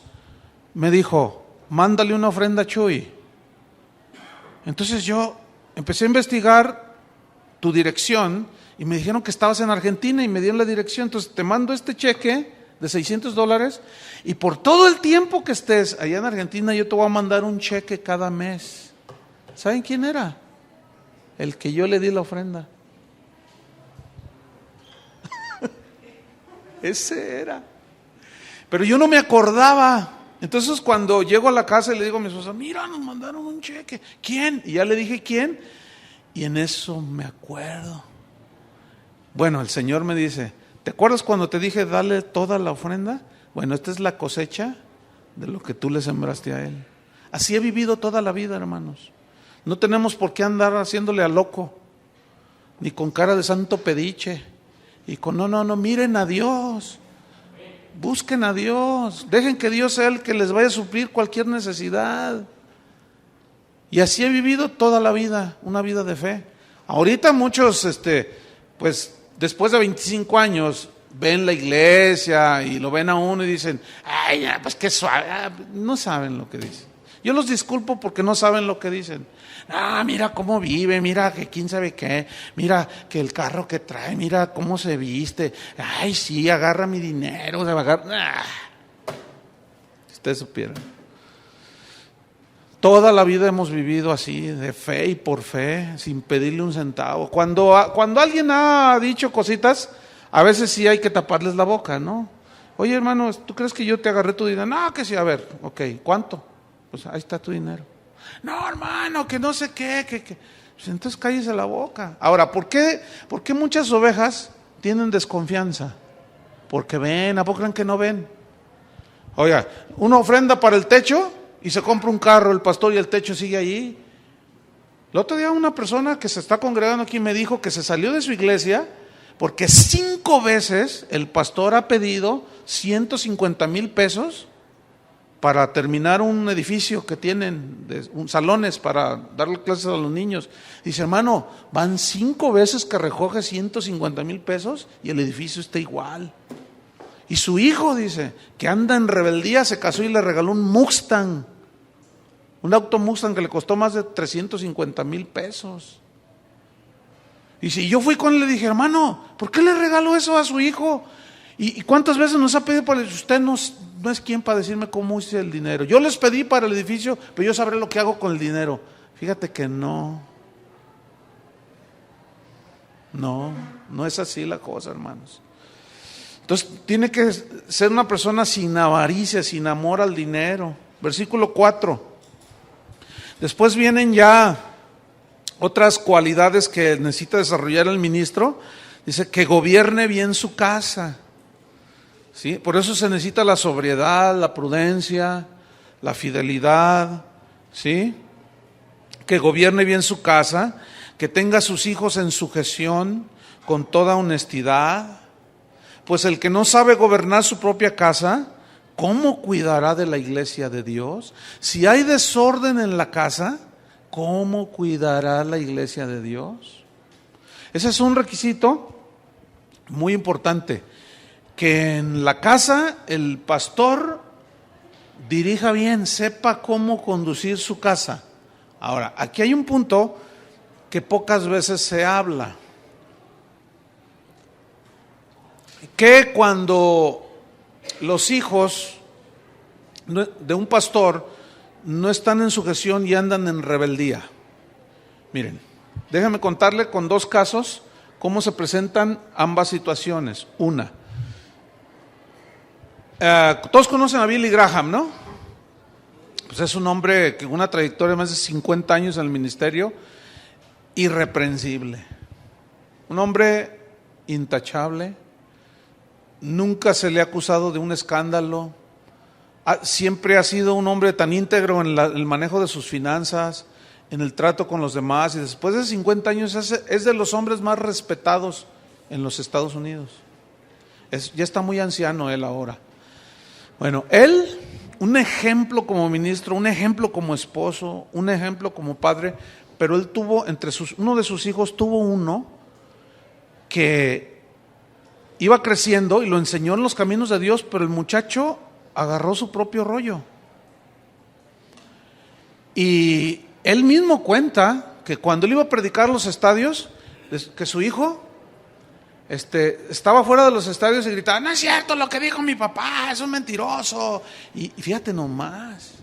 me dijo, mándale una ofrenda a Chuy. Entonces yo empecé a investigar tu dirección y me dijeron que estabas en Argentina y me dieron la dirección. Entonces te mando este cheque de $600 y por todo el tiempo que estés allá en Argentina yo te voy a mandar un cheque cada mes. ¿Saben quién era? El que yo le di la ofrenda. Ese era. Pero yo no me acordaba. Entonces cuando llego a la casa y le digo a mi esposa, mira, nos mandaron un cheque. ¿Quién? Y ya le dije quién. Y en eso me acuerdo. Bueno, el Señor me dice, ¿te acuerdas cuando te dije dale toda la ofrenda? Bueno, esta es la cosecha de lo que tú le sembraste a él. Así he vivido toda la vida, hermanos. No tenemos por qué andar haciéndole a loco, ni con cara de santo pediche, y con no, miren a Dios, busquen a Dios, dejen que Dios sea el que les vaya a suplir cualquier necesidad. Y así he vivido toda la vida, una vida de fe. Ahorita muchos, pues después de 25 años, ven la iglesia y lo ven a uno y dicen, ay, pues qué suave, no saben lo que dicen. Yo los disculpo porque no saben lo que dicen. Mira cómo vive, mira que quién sabe qué, mira que el carro que trae, mira cómo se viste. Ay, sí, agarra mi dinero, Si ustedes supieran. Toda la vida hemos vivido así, de fe y por fe, sin pedirle un centavo. Cuando alguien ha dicho cositas, a veces sí hay que taparles la boca, ¿no? Oye, hermano, ¿tú crees que yo te agarré tu dinero? No, que sí, a ver, ok, ¿cuánto? Pues ahí está tu dinero. No, hermano, que no sé qué. Pues entonces cállese la boca. Ahora, ¿por qué muchas ovejas tienen desconfianza? Porque ven, ¿a poco creen que no ven? Oiga, una ofrenda para el techo y se compra un carro el pastor y el techo sigue allí. El otro día una persona que se está congregando aquí me dijo que se salió de su iglesia porque 5 veces el pastor ha pedido 150,000 pesos para terminar un edificio que tienen, salones para darle clases a los niños. Dice, hermano, van 5 veces que recoge 150,000 pesos y el edificio está igual. Y su hijo, dice, que anda en rebeldía, se casó y le regaló un Mustang, un auto Mustang que le costó más de 350,000 pesos. Y si yo fui con él, le dije, hermano, ¿por qué le regaló eso a su hijo? ¿Y cuántas veces nos ha pedido para el... Usted no es quien para decirme cómo hice el dinero. Yo les pedí para el edificio, pero yo sabré lo que hago con el dinero. Fíjate que no es así la cosa, hermanos. Entonces tiene que ser una persona sin avaricia, sin amor al dinero. Versículo 4. Después vienen ya otras cualidades que necesita desarrollar el ministro. Dice que gobierne bien su casa. ¿Sí? Por eso se necesita la sobriedad, la prudencia, la fidelidad, ¿sí? Que gobierne bien su casa, que tenga a sus hijos en sujeción con toda honestidad. Pues el que no sabe gobernar su propia casa, ¿cómo cuidará de la iglesia de Dios? Si hay desorden en la casa, ¿cómo cuidará la iglesia de Dios? Ese es un requisito muy importante. Que en la casa el pastor dirija bien, sepa cómo conducir su casa. Ahora, aquí hay un punto que pocas veces se habla. Que cuando los hijos de un pastor no están en sujeción y andan en rebeldía. Miren, déjame contarle con 2 casos cómo se presentan ambas situaciones. Una, todos conocen a Billy Graham, ¿no? Pues es un hombre con una trayectoria de más de 50 años en el ministerio, irreprensible, un hombre intachable, nunca se le ha acusado de un escándalo, siempre ha sido un hombre tan íntegro en el manejo de sus finanzas, en el trato con los demás, y después de 50 años es de los hombres más respetados en los Estados Unidos. Ya está muy anciano él ahora. Bueno, él, un ejemplo como ministro, un ejemplo como esposo, un ejemplo como padre, pero él tuvo, uno de sus hijos tuvo uno que iba creciendo y lo enseñó en los caminos de Dios, pero el muchacho agarró su propio rollo. Y él mismo cuenta que cuando él iba a predicar los estadios, que su hijo estaba fuera de los estadios y gritaba, no es cierto lo que dijo mi papá, es un mentiroso. Y fíjate nomás.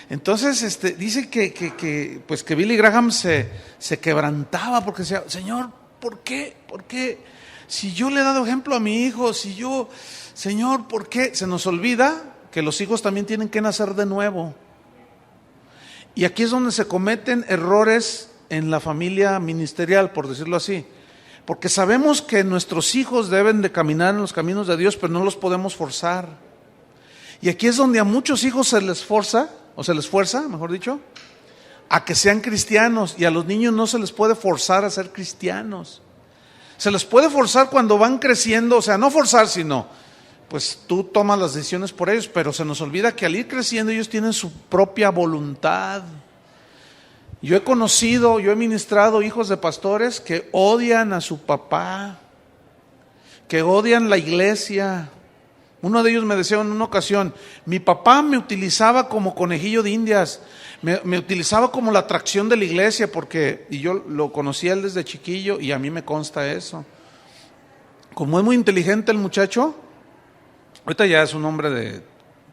Entonces dice que Billy Graham se quebrantaba porque decía, Señor, ¿por qué? ¿Por qué? Si yo le he dado ejemplo a mi hijo, Señor, ¿por qué? Se nos olvida que los hijos también tienen que nacer de nuevo. Y aquí es donde se cometen errores en la familia ministerial, por decirlo así. Porque sabemos que nuestros hijos deben de caminar en los caminos de Dios, pero no los podemos forzar. Y aquí es donde a muchos hijos se les forza, o se les fuerza, mejor dicho, a que sean cristianos, y a los niños no se les puede forzar a ser cristianos. Se les puede forzar cuando van creciendo, o sea, no forzar, sino, pues tú tomas las decisiones por ellos, pero se nos olvida que al ir creciendo ellos tienen su propia voluntad. Yo he ministrado hijos de pastores que odian a su papá, que odian la iglesia. Uno de ellos me decía en una ocasión: mi papá me utilizaba como conejillo de indias, me utilizaba como la atracción de la iglesia, y yo lo conocía él desde chiquillo y a mí me consta eso. Como es muy inteligente el muchacho, ahorita ya es un hombre de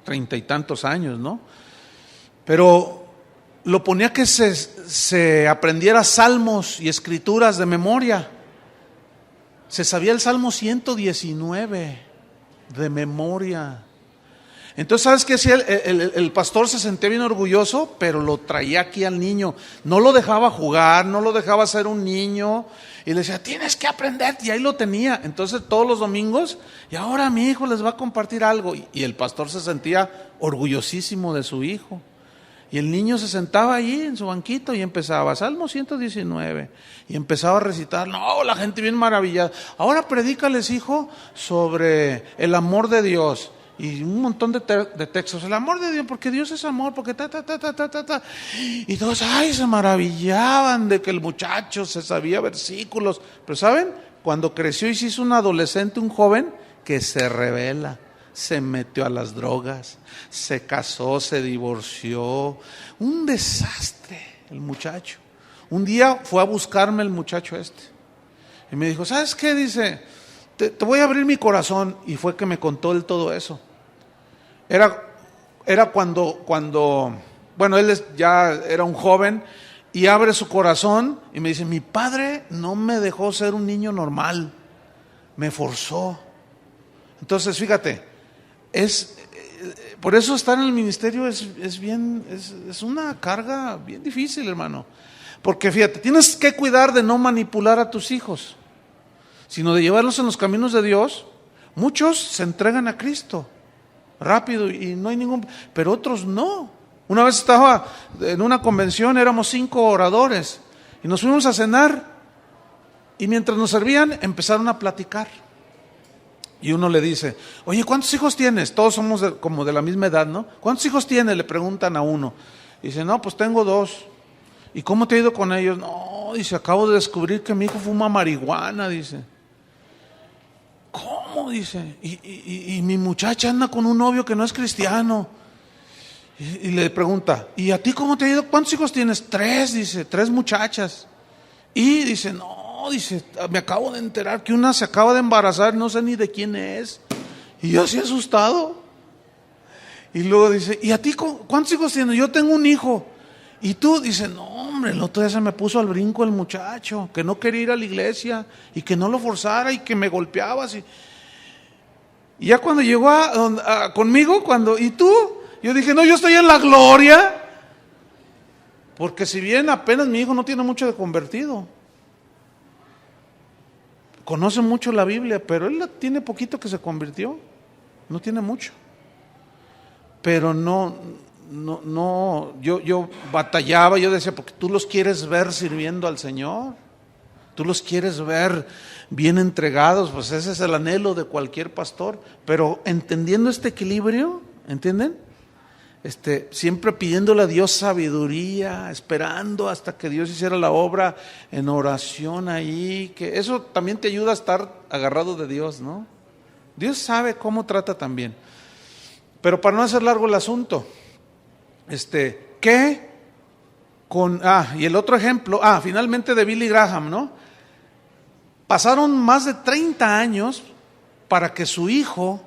30 y tantos años, ¿no? Pero lo ponía que se aprendiera salmos y escrituras de memoria. Se sabía el Salmo 119 de memoria. Entonces, ¿sabes qué hacía? El pastor se sentía bien orgulloso, pero lo traía aquí al niño. No lo dejaba jugar, no lo dejaba ser un niño. Y le decía, tienes que aprender, y ahí lo tenía. Entonces, todos los domingos, y ahora mi hijo les va a compartir algo. Y el pastor se sentía orgullosísimo de su hijo. Y el niño se sentaba allí en su banquito y empezaba Salmo 119 y empezaba a recitar. No, la gente bien maravillada. Ahora predícales, hijo, sobre el amor de Dios. Y un montón de textos. El amor de Dios, porque Dios es amor, porque Y todos, se maravillaban de que el muchacho se sabía versículos. Pero ¿saben? Cuando creció y se hizo un adolescente, un joven, que se rebela. Se metió a las drogas, se casó, se divorció. Un desastre el muchacho. Un día fue a buscarme el muchacho y me dijo, ¿sabes qué? Dice, te voy a abrir mi corazón. Y fue que me contó él todo eso. Era cuando bueno, él ya era un joven y abre su corazón y me dice, mi padre no me dejó ser un niño normal, me forzó. Entonces, fíjate, por eso estar en el ministerio es una carga bien difícil, hermano. Porque fíjate, tienes que cuidar de no manipular a tus hijos, sino de llevarlos en los caminos de Dios. Muchos se entregan a Cristo rápido y no hay pero otros no. Una vez estaba en una convención, éramos 5 oradores y nos fuimos a cenar, y mientras nos servían empezaron a platicar. Y uno le dice, oye, ¿cuántos hijos tienes? Todos somos como de la misma edad, ¿no? ¿Cuántos hijos tienes? Le preguntan a uno. Dice, no, pues tengo 2. ¿Y cómo te ha ido con ellos? No, dice, acabo de descubrir que mi hijo fuma marihuana, dice. ¿Cómo? Dice, y mi muchacha anda con un novio que no es cristiano. Y le pregunta, ¿y a ti cómo te ha ido? ¿Cuántos hijos tienes? 3, dice, 3 muchachas. Y dice, no, dice, me acabo de enterar que una se acaba de embarazar, no sé ni de quién es. Y yo así asustado. Y luego dice, ¿y a ti cuántos hijos tienes? Yo tengo un hijo. Y tú, dice, no, hombre, el otro día se me puso al brinco el muchacho, que no quería ir a la iglesia y que no lo forzara y que me golpeaba así. Y ya cuando llegó conmigo, ¿y tú? Yo dije, no, yo estoy en la gloria. Porque si bien apenas mi hijo no tiene mucho de convertido, conoce mucho la Biblia, pero él tiene poquito que se convirtió, no tiene mucho. Pero yo batallaba, yo decía, porque tú los quieres ver sirviendo al Señor, tú los quieres ver bien entregados, pues ese es el anhelo de cualquier pastor, pero entendiendo este equilibrio, ¿entienden? Siempre pidiéndole a Dios sabiduría, esperando hasta que Dios hiciera la obra en oración ahí, que eso también te ayuda a estar agarrado de Dios, ¿no? Dios sabe cómo trata también. Pero para no hacer largo el asunto, y el otro ejemplo, finalmente de Billy Graham, ¿no? Pasaron más de 30 años para que su hijo,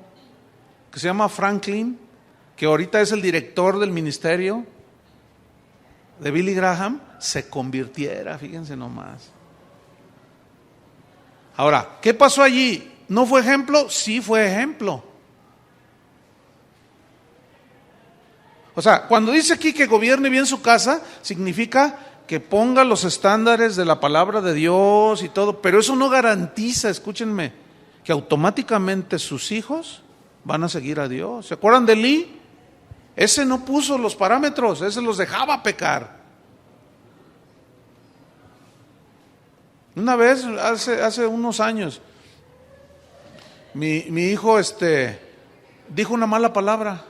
que se llama Franklin, que ahorita es el director del ministerio de Billy Graham, se convirtiera, fíjense nomás. Ahora, ¿qué pasó allí? ¿No fue ejemplo? Sí fue ejemplo. O sea, cuando dice aquí que gobierne bien su casa, significa que ponga los estándares de la palabra de Dios y todo, pero eso no garantiza, escúchenme, que automáticamente sus hijos van a seguir a Dios. ¿Se acuerdan de Elí? Ese no puso los parámetros, ese los dejaba pecar. Una vez, hace unos años, mi hijo dijo una mala palabra.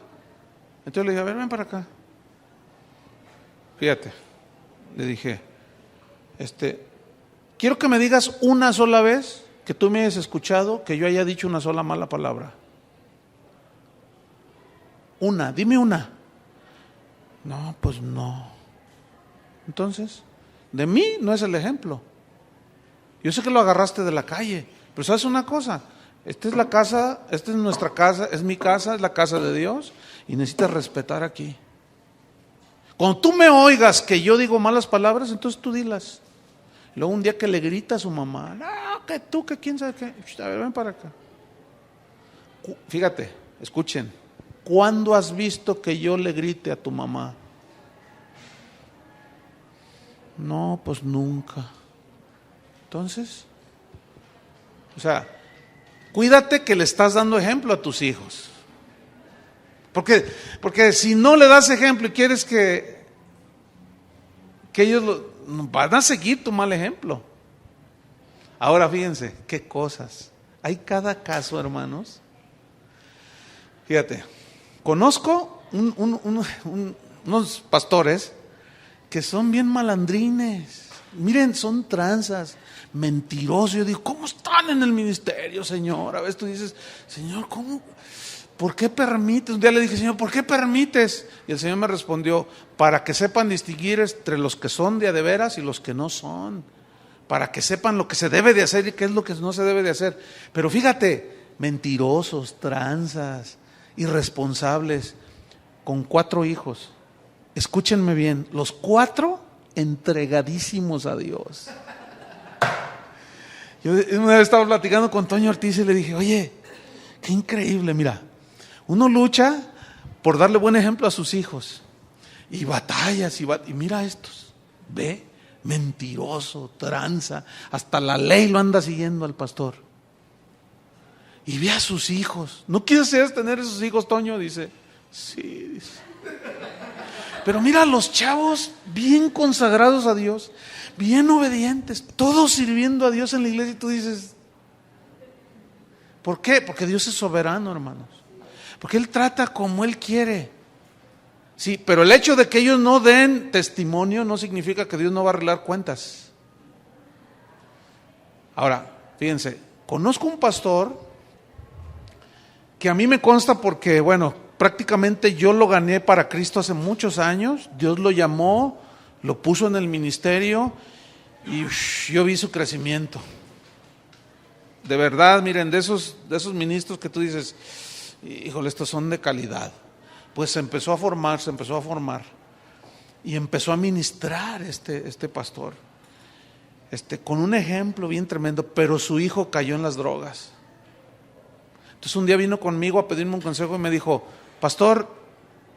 Entonces le dije, a ver, ven para acá. Fíjate, le dije, quiero que me digas una sola vez que tú me hayas escuchado que yo haya dicho una sola mala palabra. Una, dime una. No, pues no. Entonces, de mí no es el ejemplo. Yo sé que lo agarraste de la calle, pero ¿sabes una cosa? Esta es la casa, esta es nuestra casa, es mi casa, es la casa de Dios y necesitas respetar aquí. Cuando tú me oigas que yo digo malas palabras, entonces tú dilas. Luego un día que le grita a su mamá, no, que tú, que quién sabe qué, a ver, ven para acá. Fíjate, escuchen, ¿cuándo has visto que yo le grite a tu mamá? No, pues nunca. Entonces, o sea, cuídate que le estás dando ejemplo a tus hijos. Porque si no le das ejemplo y quieres que ellos van a seguir tu mal ejemplo. Ahora fíjense, qué cosas. Hay cada caso, hermanos. Fíjate, conozco unos pastores que son bien malandrines. Miren, son tranzas, mentirosos. Yo digo, ¿cómo están en el ministerio, Señor? A veces tú dices, Señor, ¿cómo? ¿Por qué permites? Un día le dije, Señor, ¿por qué permites? Y el Señor me respondió, para que sepan distinguir entre los que son de veras y los que no son. Para que sepan lo que se debe de hacer y qué es lo que no se debe de hacer. Pero fíjate, mentirosos, tranzas, irresponsables, con 4 hijos. Escúchenme bien, los 4 entregadísimos a Dios. Yo una vez estaba platicando con Toño Ortiz y le dije, oye, qué increíble, mira, uno lucha por darle buen ejemplo a sus hijos y batallas y mira estos, ve, mentiroso, tranza, hasta la ley lo anda siguiendo al pastor. Y ve a sus hijos. ¿No quieres tener esos hijos, Toño? Dice, sí, dice. Pero mira a los chavos bien consagrados a Dios, bien obedientes, todos sirviendo a Dios en la iglesia y tú dices, ¿por qué? Porque Dios es soberano, hermanos. Porque Él trata como Él quiere. Sí, pero el hecho de que ellos no den testimonio no significa que Dios no va a arreglar cuentas. Ahora, fíjense, conozco un pastor que a mí me consta porque, bueno, prácticamente yo lo gané para Cristo hace muchos años. Dios lo llamó, lo puso en el ministerio y yo vi su crecimiento. De verdad, miren, de esos ministros que tú dices, híjole, estos son de calidad. Pues se empezó a formar y empezó a ministrar este pastor, con un ejemplo bien tremendo, pero su hijo cayó en las drogas. Entonces un día vino conmigo a pedirme un consejo y me dijo, pastor,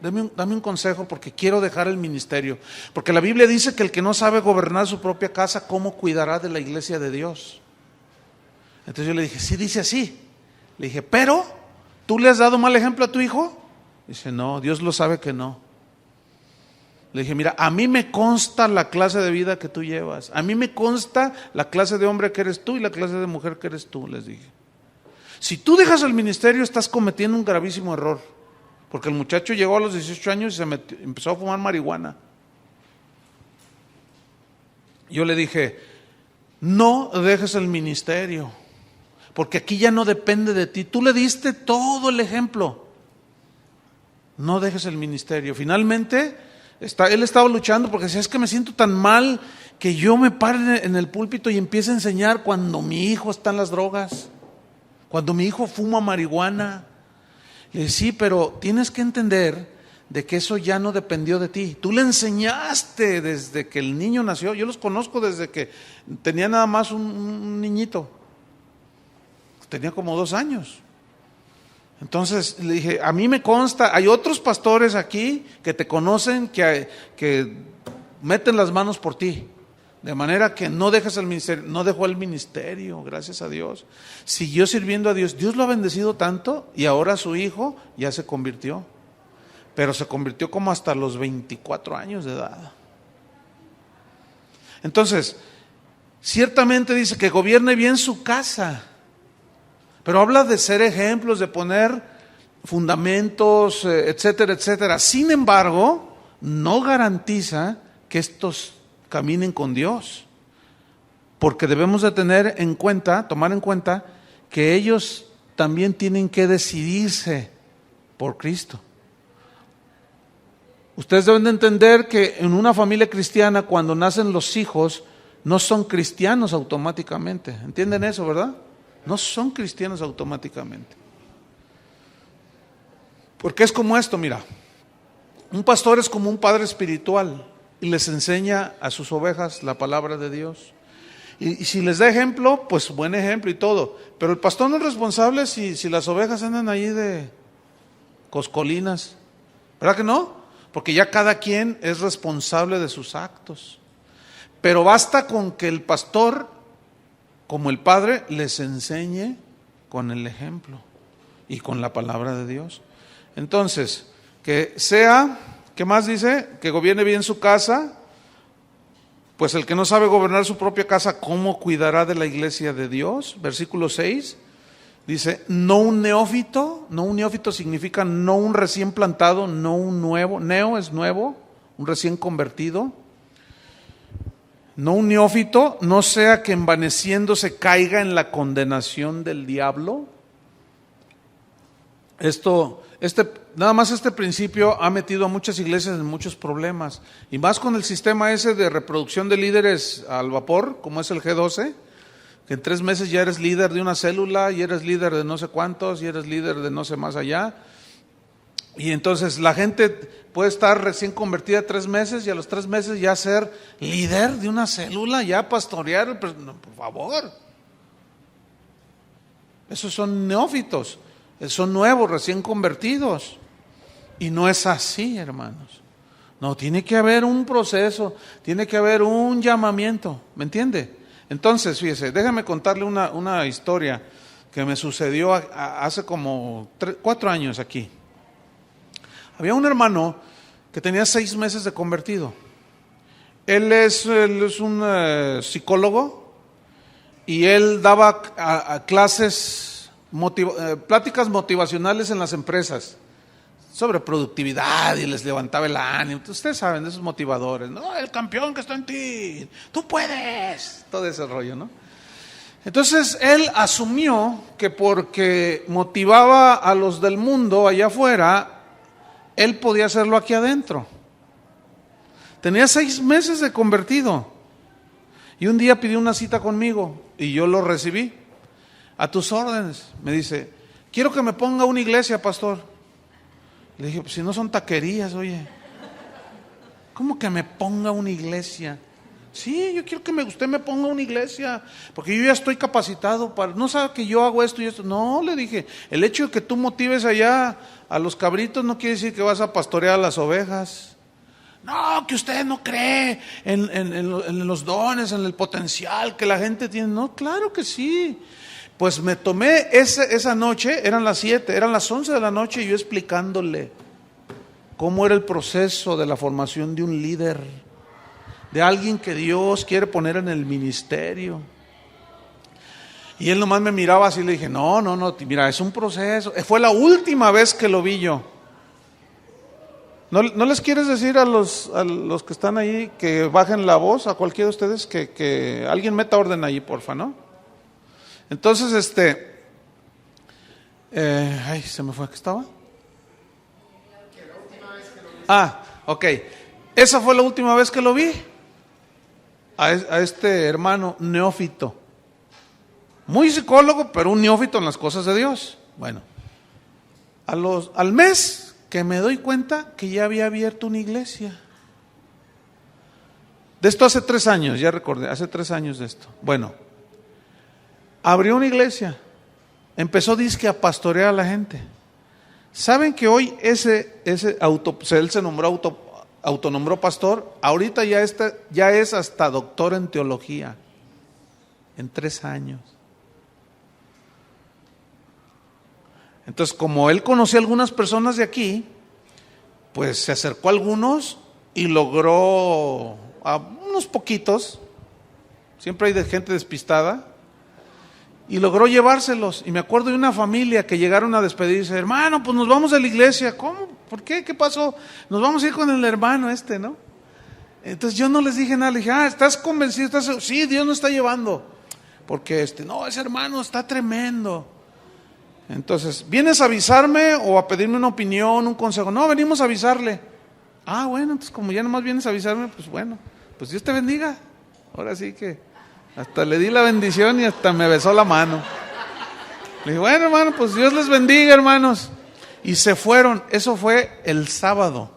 dame un consejo porque quiero dejar el ministerio, porque la Biblia dice que el que no sabe gobernar su propia casa, ¿cómo cuidará de la iglesia de Dios? Entonces yo le dije, sí dice así. Le dije, pero ¿tú le has dado mal ejemplo a tu hijo? Dice, no, Dios lo sabe que no. Le dije, mira, a mí me consta la clase de vida que tú llevas, a mí me consta la clase de hombre que eres tú y la clase de mujer que eres tú, les dije. Si tú dejas el ministerio estás cometiendo un gravísimo error, porque el muchacho llegó a los 18 años y empezó a fumar marihuana. Yo le dije, no dejes el ministerio, porque aquí ya no depende de ti, tú le diste todo el ejemplo. No dejes el ministerio. Finalmente, él estaba luchando porque decía, es que me siento tan mal que yo me pare en el púlpito y empiece a enseñar cuando mi hijo está en las drogas, cuando mi hijo fuma marihuana. Le dije, sí, pero tienes que entender de que eso ya no dependió de ti. Tú le enseñaste desde que el niño nació. Yo los conozco desde que tenía nada más un niñito. Tenía como 2 años. Entonces le dije, a mí me consta, hay otros pastores aquí que te conocen, que meten las manos por ti. De manera que no dejas el ministerio, no dejó el ministerio, gracias a Dios. Siguió sirviendo a Dios. Dios lo ha bendecido tanto y ahora su hijo ya se convirtió. Pero se convirtió como hasta los 24 años de edad. Entonces, ciertamente dice que gobierne bien su casa. Pero habla de ser ejemplos, de poner fundamentos, etcétera, etcétera. Sin embargo, no garantiza que estos caminen con Dios, porque debemos de tomar en cuenta que ellos también tienen que decidirse por Cristo. Ustedes deben de entender que en una familia cristiana, cuando nacen los hijos, no son cristianos automáticamente. ¿Entienden eso, verdad? No son cristianos automáticamente. Porque es como esto, mira, un pastor es como un padre espiritual y les enseña a sus ovejas la palabra de Dios. Y si les da ejemplo, pues buen ejemplo y todo. Pero el pastor no es responsable si las ovejas andan ahí de coscolinas. ¿Verdad que no? Porque ya cada quien es responsable de sus actos. Pero basta con que el pastor, como el padre, les enseñe con el ejemplo y con la palabra de Dios. Entonces, que sea, ¿qué más dice? Que gobierne bien su casa. Pues el que no sabe gobernar su propia casa, ¿cómo cuidará de la iglesia de Dios? Versículo 6 dice, no un neófito. No un neófito significa no un recién plantado, no un nuevo. Neo es nuevo, un recién convertido. No un neófito, no sea que envaneciéndose caiga en la condenación del diablo. Nada más este principio ha metido a muchas iglesias en muchos problemas, y más con el sistema ese de reproducción de líderes al vapor, como es el G12, que en 3 meses ya eres líder de una célula, y eres líder de no sé cuántos, y eres líder de no sé más allá. Y entonces la gente puede estar recién convertida 3 meses, y a los 3 meses ya ser líder de una célula, ya pastorear, no, por favor. Esos son neófitos. Son nuevos, recién convertidos. Y no es así, hermanos. No, tiene que haber un proceso, tiene que haber un llamamiento, ¿me entiende? Entonces, fíjese, déjame contarle una historia que me sucedió hace como 4 años aquí. Había un hermano que tenía 6 meses de convertido. Él es un psicólogo, y él daba clases, pláticas motivacionales en las empresas sobre productividad, y les levantaba el ánimo. Ustedes saben de esos motivadores, ¿no? El campeón que está en ti, tú puedes, todo ese rollo, ¿no? Entonces él asumió que porque motivaba a los del mundo allá afuera, él podía hacerlo aquí adentro. Tenía 6 meses de convertido, y un día pidió una cita conmigo, y yo lo recibí. A tus órdenes, me dice, quiero que me ponga una iglesia, pastor. Le dije, pues si no son taquerías, oye. ¿Cómo que me ponga una iglesia? Sí, yo quiero que usted me ponga una iglesia, porque yo ya estoy capacitado para, no sabe que yo hago esto y esto. No, le dije, el hecho de que tú motives allá a los cabritos no quiere decir que vas a pastorear a las ovejas. No, que usted no cree en los dones, en el potencial que la gente tiene. No, claro que sí. Pues me tomé esa noche, eran las 7, eran las 11 de la noche, y yo explicándole cómo era el proceso de la formación de un líder, de alguien que Dios quiere poner en el ministerio. Y él nomás me miraba así, le dije, no, mira, es un proceso. Fue la última vez que lo vi yo. ¿No les quieres decir a los que están ahí que bajen la voz, a cualquiera de ustedes, que alguien meta orden ahí, porfa, ¿no? Entonces, se me fue, ¿qué estaba? Ok. Esa fue la última vez que lo vi. A este hermano neófito. Muy psicólogo, pero un neófito en las cosas de Dios. Bueno, al mes que me doy cuenta que ya había abierto una iglesia. De esto hace 3 años, ya recordé, hace 3 años de esto. Bueno, abrió una iglesia, empezó dizque a pastorear a la gente. ¿Saben que hoy él se nombró autonombró pastor, ahorita ya es hasta doctor en teología, en 3 años. Entonces, como él conocía a algunas personas de aquí, pues se acercó a algunos y logró a unos poquitos, siempre hay gente despistada, y logró llevárselos. Y me acuerdo de una familia que llegaron a despedirse: hermano, pues nos vamos de la iglesia. ¿Cómo? ¿Por qué? ¿Qué pasó? Nos vamos a ir con el hermano ¿no? Entonces yo no les dije nada, le dije: ¿estás convencido? Sí, Dios nos está llevando. Porque no, ese hermano está tremendo. Entonces, ¿vienes a avisarme o a pedirme una opinión, un consejo? No, venimos a avisarle. Bueno, entonces como ya nomás vienes a avisarme, pues bueno, pues Dios te bendiga. Ahora sí que hasta le di la bendición y hasta me besó la mano. Le dije: bueno, hermano, pues Dios les bendiga, hermanos. Y se fueron. Eso fue el sábado.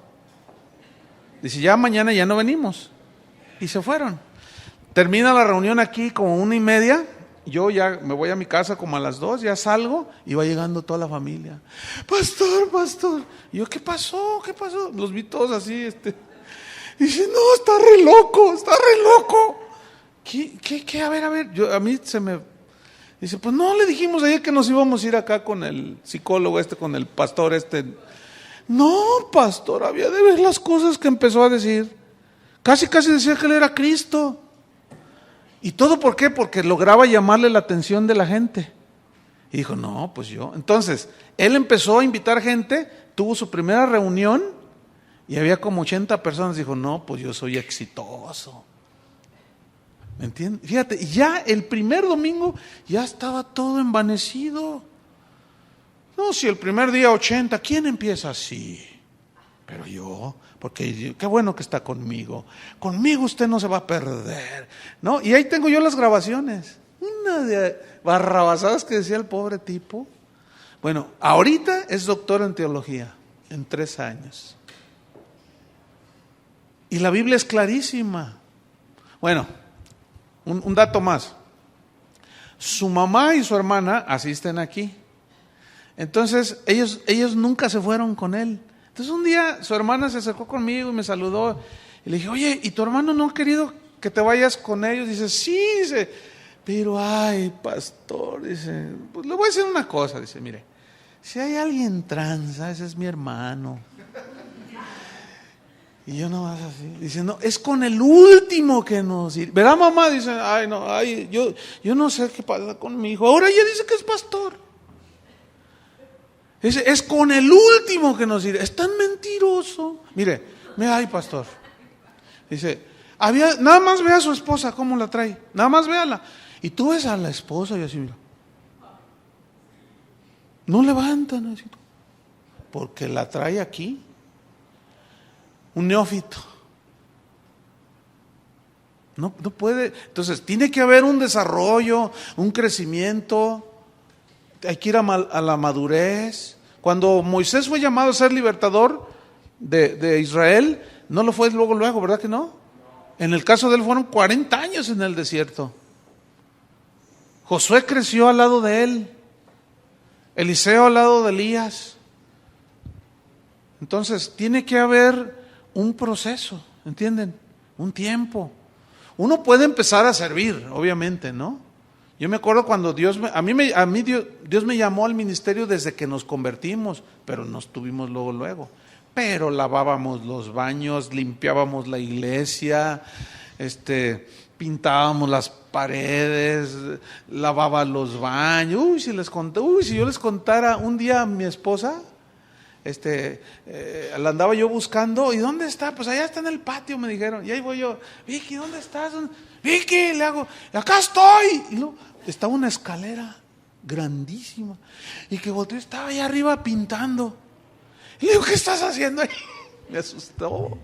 Dice: ya mañana ya no venimos. Y se fueron. Termina la reunión aquí como 1:30. Yo ya me voy a mi casa como a las 2, ya salgo y va llegando toda la familia. Pastor. Y yo: ¿qué pasó? Los vi todos así. Dice: no, está re loco. ¿Qué? A ver. A mí se me... Dice: pues no, le dijimos ayer que nos íbamos a ir acá con el psicólogo con el pastor No, pastor, había de ver las cosas que empezó a decir. Casi decía que él era Cristo. ¿Y todo por qué? Porque lograba llamarle la atención de la gente. Y dijo: no, pues yo. Entonces, él empezó a invitar gente, tuvo su primera reunión y había como 80 personas. Dijo: no, pues yo soy exitoso. ¿Me entiendes? Fíjate, ya el primer domingo ya estaba todo envanecido. No, si el primer día 80, ¿quién empieza así? Pero yo, porque qué bueno que está conmigo. Conmigo usted no se va a perder, ¿no? Y ahí tengo yo las grabaciones. Una de barrabasadas que decía el pobre tipo. Bueno, ahorita es doctor en teología, en 3 años. Y la Biblia es clarísima. Bueno, un dato más. Su mamá y su hermana asisten aquí. Entonces, ellos nunca se fueron con él. Entonces un día su hermana se acercó conmigo y me saludó y le dije: oye, ¿y tu hermano no ha querido que te vayas con ellos? Dice: sí, dice, pero ay, pastor, dice, pues le voy a decir una cosa, dice: mire, si hay alguien tranza, ese es mi hermano. Y yo nomás así, dice: no, es con el último que nos irá. ¿Verdad, mamá? Dice: yo no sé qué pasa con mi hijo, ahora ella dice que es pastor. Es con el último que nos irá. Es tan mentiroso. Mire, ay, pastor. Dice: nada más ve a su esposa cómo la trae. Nada más véala. Y tú ves a la esposa y así, mira. No levantan así. Porque la trae aquí. Un neófito. No puede. Entonces, tiene que haber un desarrollo, un crecimiento. Hay que ir a la madurez. Cuando Moisés fue llamado a ser libertador de Israel, no lo fue luego, ¿verdad que no? En el caso de él fueron 40 años en el desierto. Josué creció al lado de él. Eliseo al lado de Elías. Entonces, tiene que haber un proceso, ¿entienden? Un tiempo. Uno puede empezar a servir, obviamente, ¿no? Yo me acuerdo cuando Dios me llamó al ministerio desde que nos convertimos, pero no estuvimos luego. Pero lavábamos los baños, limpiábamos la iglesia, pintábamos las paredes, lavaba los baños. Si yo les contara, un día a mi esposa, la andaba yo buscando. ¿Y dónde está? Pues allá está en el patio, me dijeron. Y ahí voy yo: Vicky, ¿dónde estás? Vicky, le hago: acá estoy. Y luego estaba una escalera grandísima y que volteó, estaba allá arriba pintando. Y le digo: ¿qué estás haciendo ahí? Me asustó.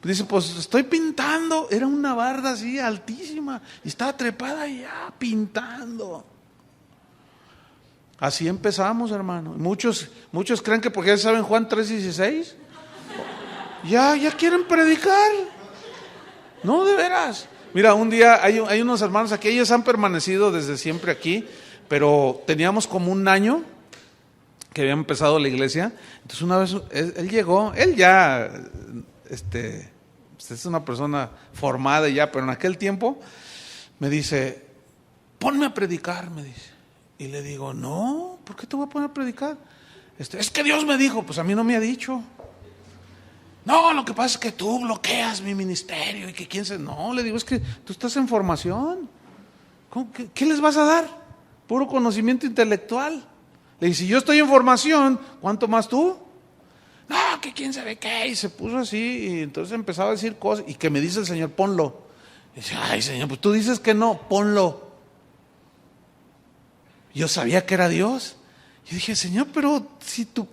Dice: pues estoy pintando. Era una barda así altísima y estaba trepada allá pintando. Así empezamos, hermano. Muchos creen que porque ya saben Juan 3:16, ya quieren predicar. No, de veras. Mira, un día hay unos hermanos aquí, ellos han permanecido desde siempre aquí, pero teníamos como 1 año que había empezado la iglesia. Entonces una vez él llegó, él ya pues es una persona formada ya, pero en aquel tiempo me dice, ponme a predicar, me dice. Y le digo, no, ¿por qué te voy a poner a predicar? Es que Dios me dijo. Pues a mí no me ha dicho. No, lo que pasa es que tú bloqueas mi ministerio y que quién se... No, le digo, es que tú estás en formación. ¿Qué les vas a dar? Puro conocimiento intelectual. Le dije, si yo estoy en formación, ¿cuánto más tú? No, que quién sabe qué. Y se puso así, y entonces empezaba a decir cosas. Y que me dice el Señor, ponlo. Y dice, ay, Señor, pues tú dices que no, ponlo. Yo sabía que era Dios. Yo dije, Señor, pero si tú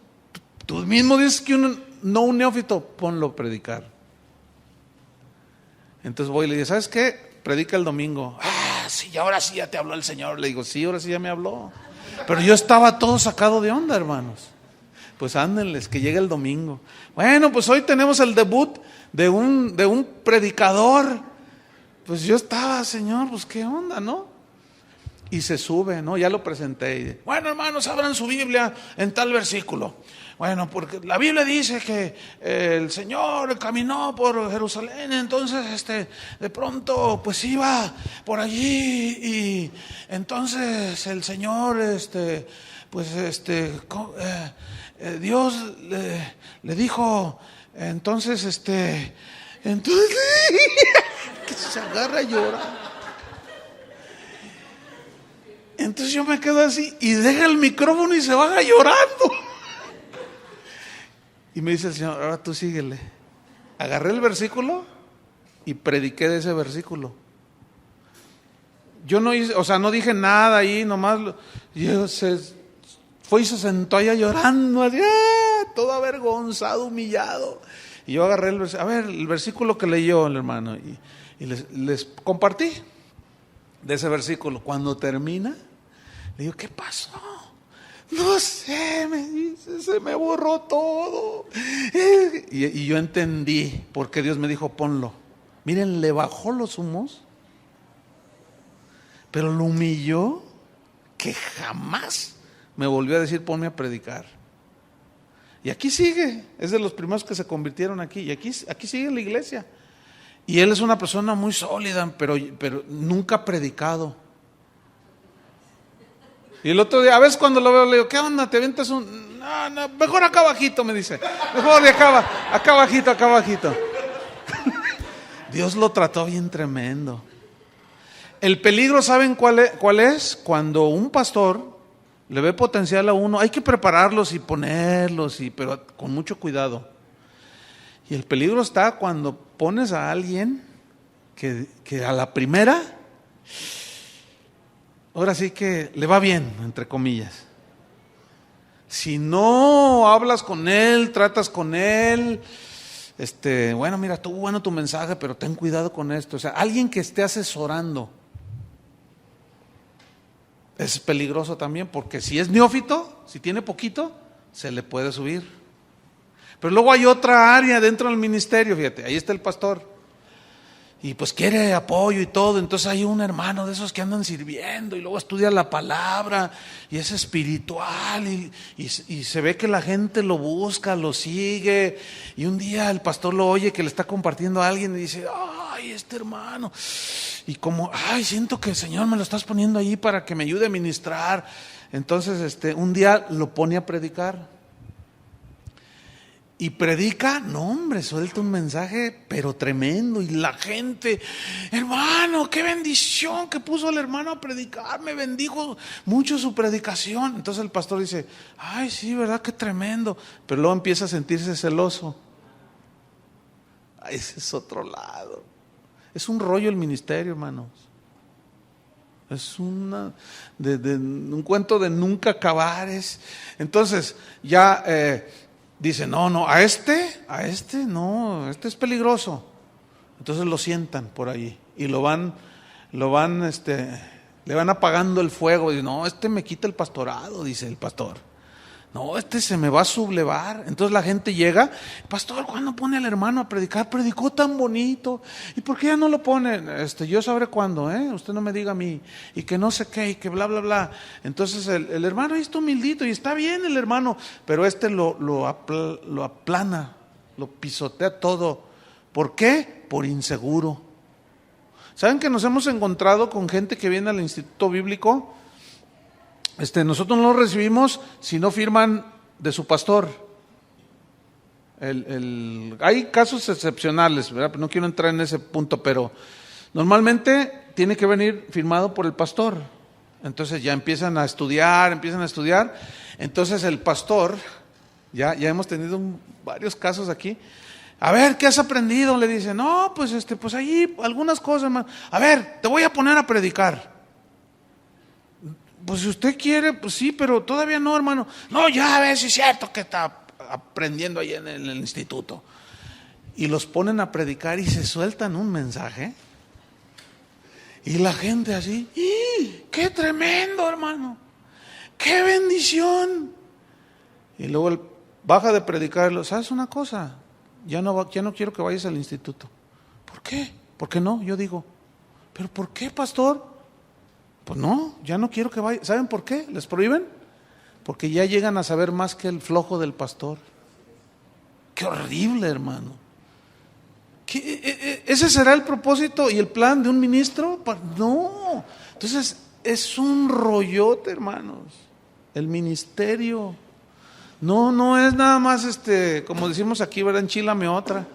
mismo dices que un neófito, ponlo a predicar. Entonces voy y le digo, ¿sabes qué? Predica el domingo. Ah, sí, ahora sí ya te habló el Señor. Le digo, sí, ahora sí ya me habló. Pero yo estaba todo sacado de onda, hermanos. Pues ándenles, que llegue el domingo. Bueno, pues hoy tenemos el debut de un predicador. Pues yo estaba, Señor, pues qué onda, ¿no? Y se sube, ¿no? Ya lo presenté. Y, bueno, hermanos, abran su Biblia en tal versículo. Bueno, porque la Biblia dice que el Señor caminó por Jerusalén, entonces de pronto pues iba por allí y entonces el Señor Dios le dijo, entonces que se agarra a llorar. Entonces yo me quedo así y deja el micrófono y se baja llorando. Y me dice el Señor, ahora tú síguele. Agarré el versículo y prediqué de ese versículo. Yo no hice, no dije nada ahí, nomás fue y se sentó allá llorando, así, todo avergonzado, humillado. Y yo agarré el versículo que leyó el hermano y les compartí de ese versículo. Cuando termina, le digo, ¿qué pasó? No sé, me dice, se me borró todo. Y yo entendí por qué Dios me dijo, ponlo. Miren, le bajó los humos, pero lo humilló, que jamás me volvió a decir, ponme a predicar. Y aquí sigue, es de los primeros que se convirtieron aquí, y aquí sigue en la iglesia. Y él es una persona muy sólida, pero nunca ha predicado. Y el otro día, a veces cuando lo veo, le digo, ¿qué onda? ¿Te avientas un...? No, mejor acá abajito, me dice. Mejor de acá abajito. Dios lo trató bien tremendo. El peligro, ¿saben cuál es? Cuando un pastor le ve potencial a uno, hay que prepararlos y ponerlos, pero con mucho cuidado. Y el peligro está cuando pones a alguien que a la primera, ahora sí que le va bien, entre comillas. Si no hablas con él, tratas con él, bueno, mira, estuvo bueno tu mensaje, pero ten cuidado con esto. O sea, alguien que esté asesorando es peligroso también, porque si es neófito, si tiene poquito, se le puede subir. Pero luego hay otra área dentro del ministerio, fíjate, ahí está el pastor. Y pues quiere apoyo y todo, entonces hay un hermano de esos que andan sirviendo y luego estudia la palabra y es espiritual y se ve que la gente lo busca, lo sigue, y un día el pastor lo oye que le está compartiendo a alguien y dice, ay, este hermano, y como, ay, siento que el Señor me lo estás poniendo ahí para que me ayude a ministrar. Entonces un día lo pone a predicar. Y predica, no hombre, suelta un mensaje pero tremendo, y la gente, hermano, qué bendición que puso el hermano a predicar, me bendijo mucho su predicación. Entonces el pastor dice, ay sí, verdad, qué tremendo, pero luego empieza a sentirse celoso. Ese es otro lado. Es un rollo el ministerio, hermanos. Es un cuento de nunca acabar. Entonces ya dice, no, a este no, este es peligroso. Entonces lo sientan por ahí y le van apagando el fuego. Y no, me quita el pastorado, dice el pastor. No, se me va a sublevar. Entonces la gente llega, pastor, ¿cuándo pone al hermano a predicar? Predicó tan bonito. ¿Y por qué ya no lo pone? Yo sabré cuándo, usted no me diga a mí. Y que no sé qué, y que bla, bla, bla. Entonces el hermano ahí está humildito y está bien el hermano, pero lo aplana. lo pisotea todo. ¿Por qué? Por inseguro. ¿Saben que nos hemos encontrado con gente que viene al Instituto Bíblico? Nosotros no lo recibimos si no firman de su pastor. Hay casos excepcionales, ¿verdad? No quiero entrar en ese punto, pero normalmente tiene que venir firmado por el pastor. Entonces ya empiezan a estudiar. Entonces el pastor, ya hemos tenido varios casos aquí. A ver, ¿qué has aprendido? Le dice, no, pues pues ahí algunas cosas, hermano. A ver, te voy a poner a predicar. Pues si usted quiere, pues sí, pero todavía no, hermano. No, ya ves, si es cierto que está aprendiendo ahí en el instituto. Y los ponen a predicar y se sueltan un mensaje. Y la gente así, ¡y! ¡Qué tremendo, hermano! ¡Qué bendición! Y luego él baja de predicar y lo, ¿sabes una cosa? Ya no quiero que vayas al instituto. ¿Por qué? ¿Por qué no? Yo digo, ¿pero por qué, pastor? Pues no, ya no quiero que vaya. ¿Saben por qué? ¿Les prohíben? Porque ya llegan a saber más que el flojo del pastor. ¡Qué horrible, hermano! ¿Ese será el propósito y el plan de un ministro? No. Entonces, es un rollote, hermanos. El ministerio. No es nada más, como decimos aquí, ¿verdad? Enchilame otra.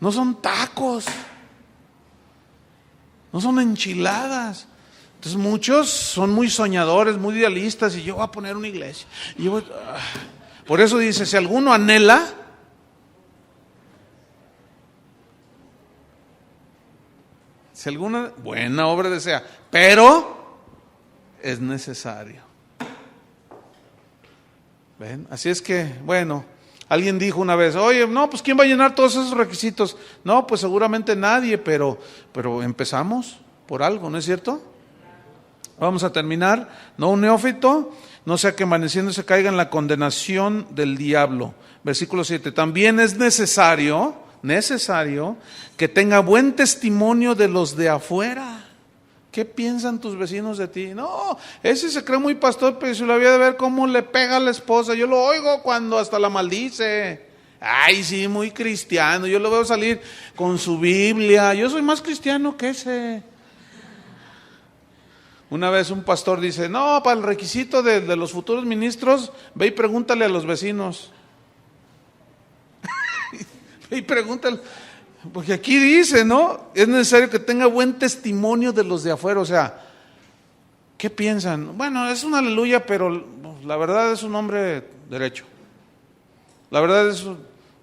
No son tacos. No son enchiladas. Entonces muchos son muy soñadores, muy idealistas, y yo voy a poner una iglesia. Por eso dice, si alguno anhela, si alguna buena obra desea, pero es necesario. ¿Ven? Así es que, bueno, alguien dijo una vez, oye, no, pues ¿quién va a llenar todos esos requisitos? No, pues seguramente nadie, pero empezamos por algo, ¿no es cierto? Vamos a terminar. No un neófito, no sea que amaneciendo se caiga en la condenación del diablo. Versículo 7, también es necesario que tenga buen testimonio de los de afuera. ¿Qué piensan tus vecinos de ti? No, ese se cree muy pastor, pero si lo había de ver cómo le pega a la esposa. Yo lo oigo cuando hasta la maldice. Ay, sí, muy cristiano. Yo lo veo salir con su Biblia. Yo soy más cristiano que ese. Una vez un pastor dice, no, para el requisito de los futuros ministros, ve y pregúntale a los vecinos. Ve y pregúntale. Porque aquí dice, ¿no? Es necesario que tenga buen testimonio de los de afuera. O sea, ¿qué piensan? Bueno, es un aleluya, pero la verdad es un hombre derecho. La verdad es,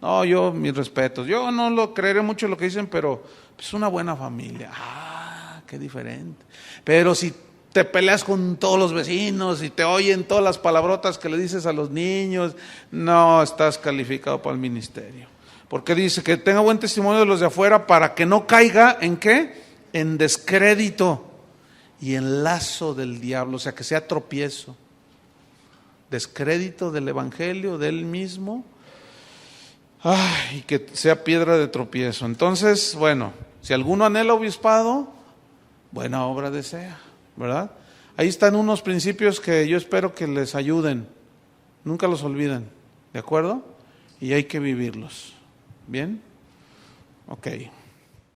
no, yo, mis respetos. Yo no lo creeré mucho lo que dicen, pero es una buena familia. Ah, qué diferente. Pero si te peleas con todos los vecinos y te oyen todas las palabrotas que le dices a los niños, no estás calificado para el ministerio. Porque dice que tenga buen testimonio de los de afuera para que no caiga en ¿qué? En descrédito y en lazo del diablo, o sea, que sea tropiezo. Descrédito del evangelio, de él mismo, y que sea piedra de tropiezo. Entonces, bueno, si alguno anhela obispado, buena obra desea, ¿verdad? Ahí están unos principios que yo espero que les ayuden, nunca los olviden, ¿de acuerdo? Y hay que vivirlos. ¿Bien? Ok.